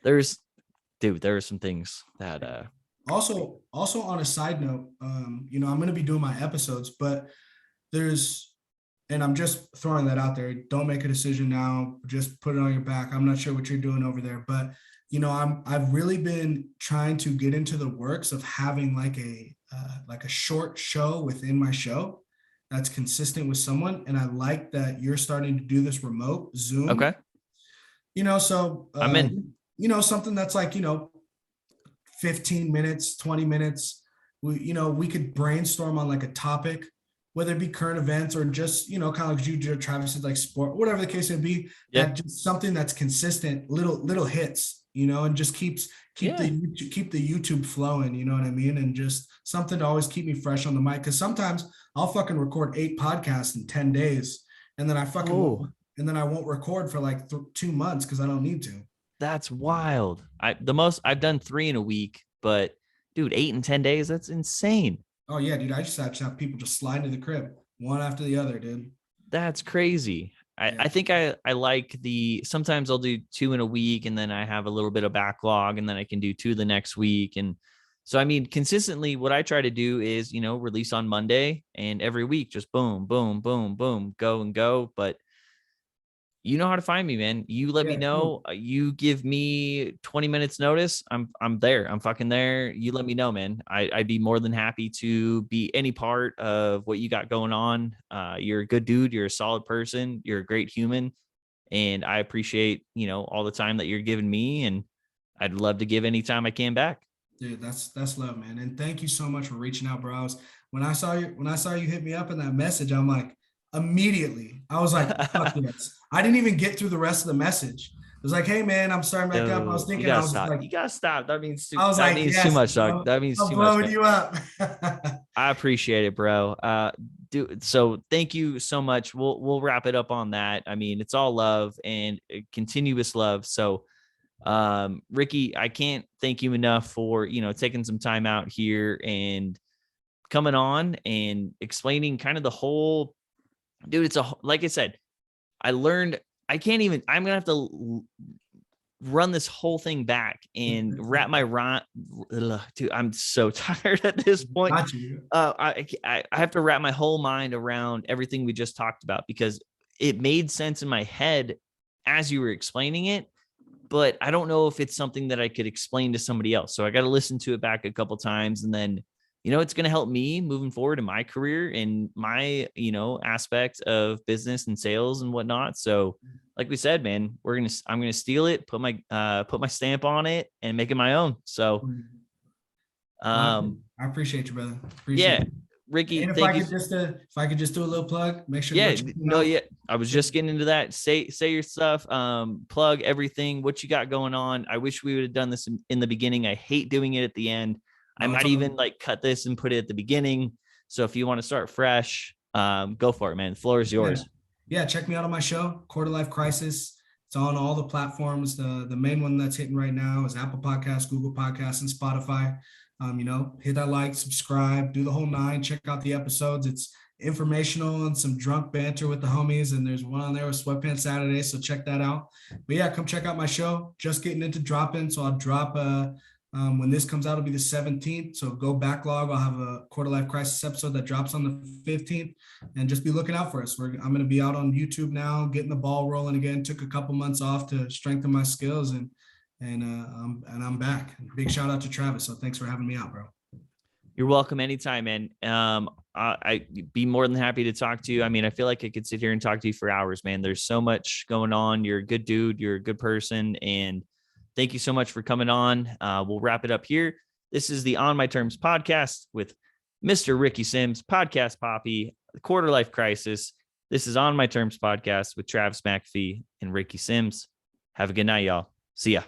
there are some things that, also on a side note, I'm going to be doing my episodes, but and I'm just throwing that out there. Don't make a decision now. Just put it on your back. I'm not sure what you're doing over there, but I've really been trying to get into the works of having like a short show within my show that's consistent with someone. And I like that you're starting to do this remote Zoom. Okay. So I'm in. Something that's like 15 minutes, 20 minutes. We could brainstorm on like a topic, whether it be current events or just, kind of like you did, Travis, said, like sport, whatever the case may be. That just something that's consistent, little hits, and just keep the YouTube flowing, you know what I mean? And just something to always keep me fresh on the mic. Cause sometimes I'll fucking record 8 podcasts in 10 days. And then I won't record for like 2 months because I don't need to. That's wild. I've done 3 in a week, but dude, 8 in 10 days, that's insane. Oh yeah, dude. I just have people just slide into the crib one after the other, dude. That's crazy. I think I like sometimes I'll do 2 in a week and then I have a little bit of backlog and then I can do 2 the next week. And so, I mean, consistently what I try to do is, release on Monday and every week, just boom, boom, boom, boom, go. But you know how to find me, man. You let me know. Cool. You give me 20 minutes notice. I'm there. I'm fucking there. You let me know, man. I'd be more than happy to be any part of what you got going on. You're a good dude. You're a solid person. You're a great human. And I appreciate, all the time that you're giving me. And I'd love to give any time I can back. Dude, that's love, man. And thank you so much for reaching out, bro. When I saw you hit me up in that message, I'm like, immediately, I was like, fuck yes. I didn't even get through the rest of the message. It was like, hey man, I'm starting back up. I was thinking, you gotta stop. That means too much, dog. That means too much. I'm blowing you up. I appreciate it, bro. So thank you so much. We'll wrap it up on that. I mean, it's all love and continuous love. So, Ricky, I can't thank you enough for, taking some time out here and coming on and explaining kind of the whole dude, like I said, I learned, I'm going to have to run this whole thing back and wrap my dude, I'm so tired at this point. I have to wrap my whole mind around everything we just talked about, because it made sense in my head as you were explaining it, but I don't know if it's something that I could explain to somebody else. So I got to listen to it back a couple times, and then, it's going to help me moving forward in my career and my, aspect of business and sales and whatnot. So like we said, man, I'm going to steal it, put my stamp on it and make it my own. So, I appreciate you, brother. Appreciate it. Ricky, and if I could just do a little plug, make sure. I was just getting into that. Say your stuff, plug everything, what you got going on. I wish we would have done this in the beginning. I hate doing it at the end. I might even cut this and put it at the beginning. So if you want to start fresh, go for it, man. The floor is yours. Yeah. Check me out on my show, Quarter Life Crisis. It's on all the platforms. The main one that's hitting right now is Apple Podcasts, Google Podcasts, and Spotify. Hit that like, subscribe, do the whole 9, check out the episodes. It's informational and some drunk banter with the homies. And there's one on there with Sweatpants Saturday. So check that out. But yeah, come check out my show. Just getting into dropping. So I'll drop when this comes out, it'll be the 17th. So go backlog. I'll have a Quarter Life Crisis episode that drops on the 15th, and just be looking out for us. I'm going to be out on YouTube now, getting the ball rolling again. Took a couple months off to strengthen my skills, and I'm back. Big shout out to Travis. So thanks for having me out, bro. You're welcome anytime, man. I'd be more than happy to talk to you. I mean, I feel like I could sit here and talk to you for hours, man. There's so much going on. You're a good dude. You're a good person. And thank you so much for coming on. We'll wrap it up here. This is the On My Terms podcast with Mr. Ricky Sims, Podcast Poppy, the Quarter Life Crisis. This is On My Terms podcast with Travis McAfee and Ricky Sims. Have a good night, y'all. See ya.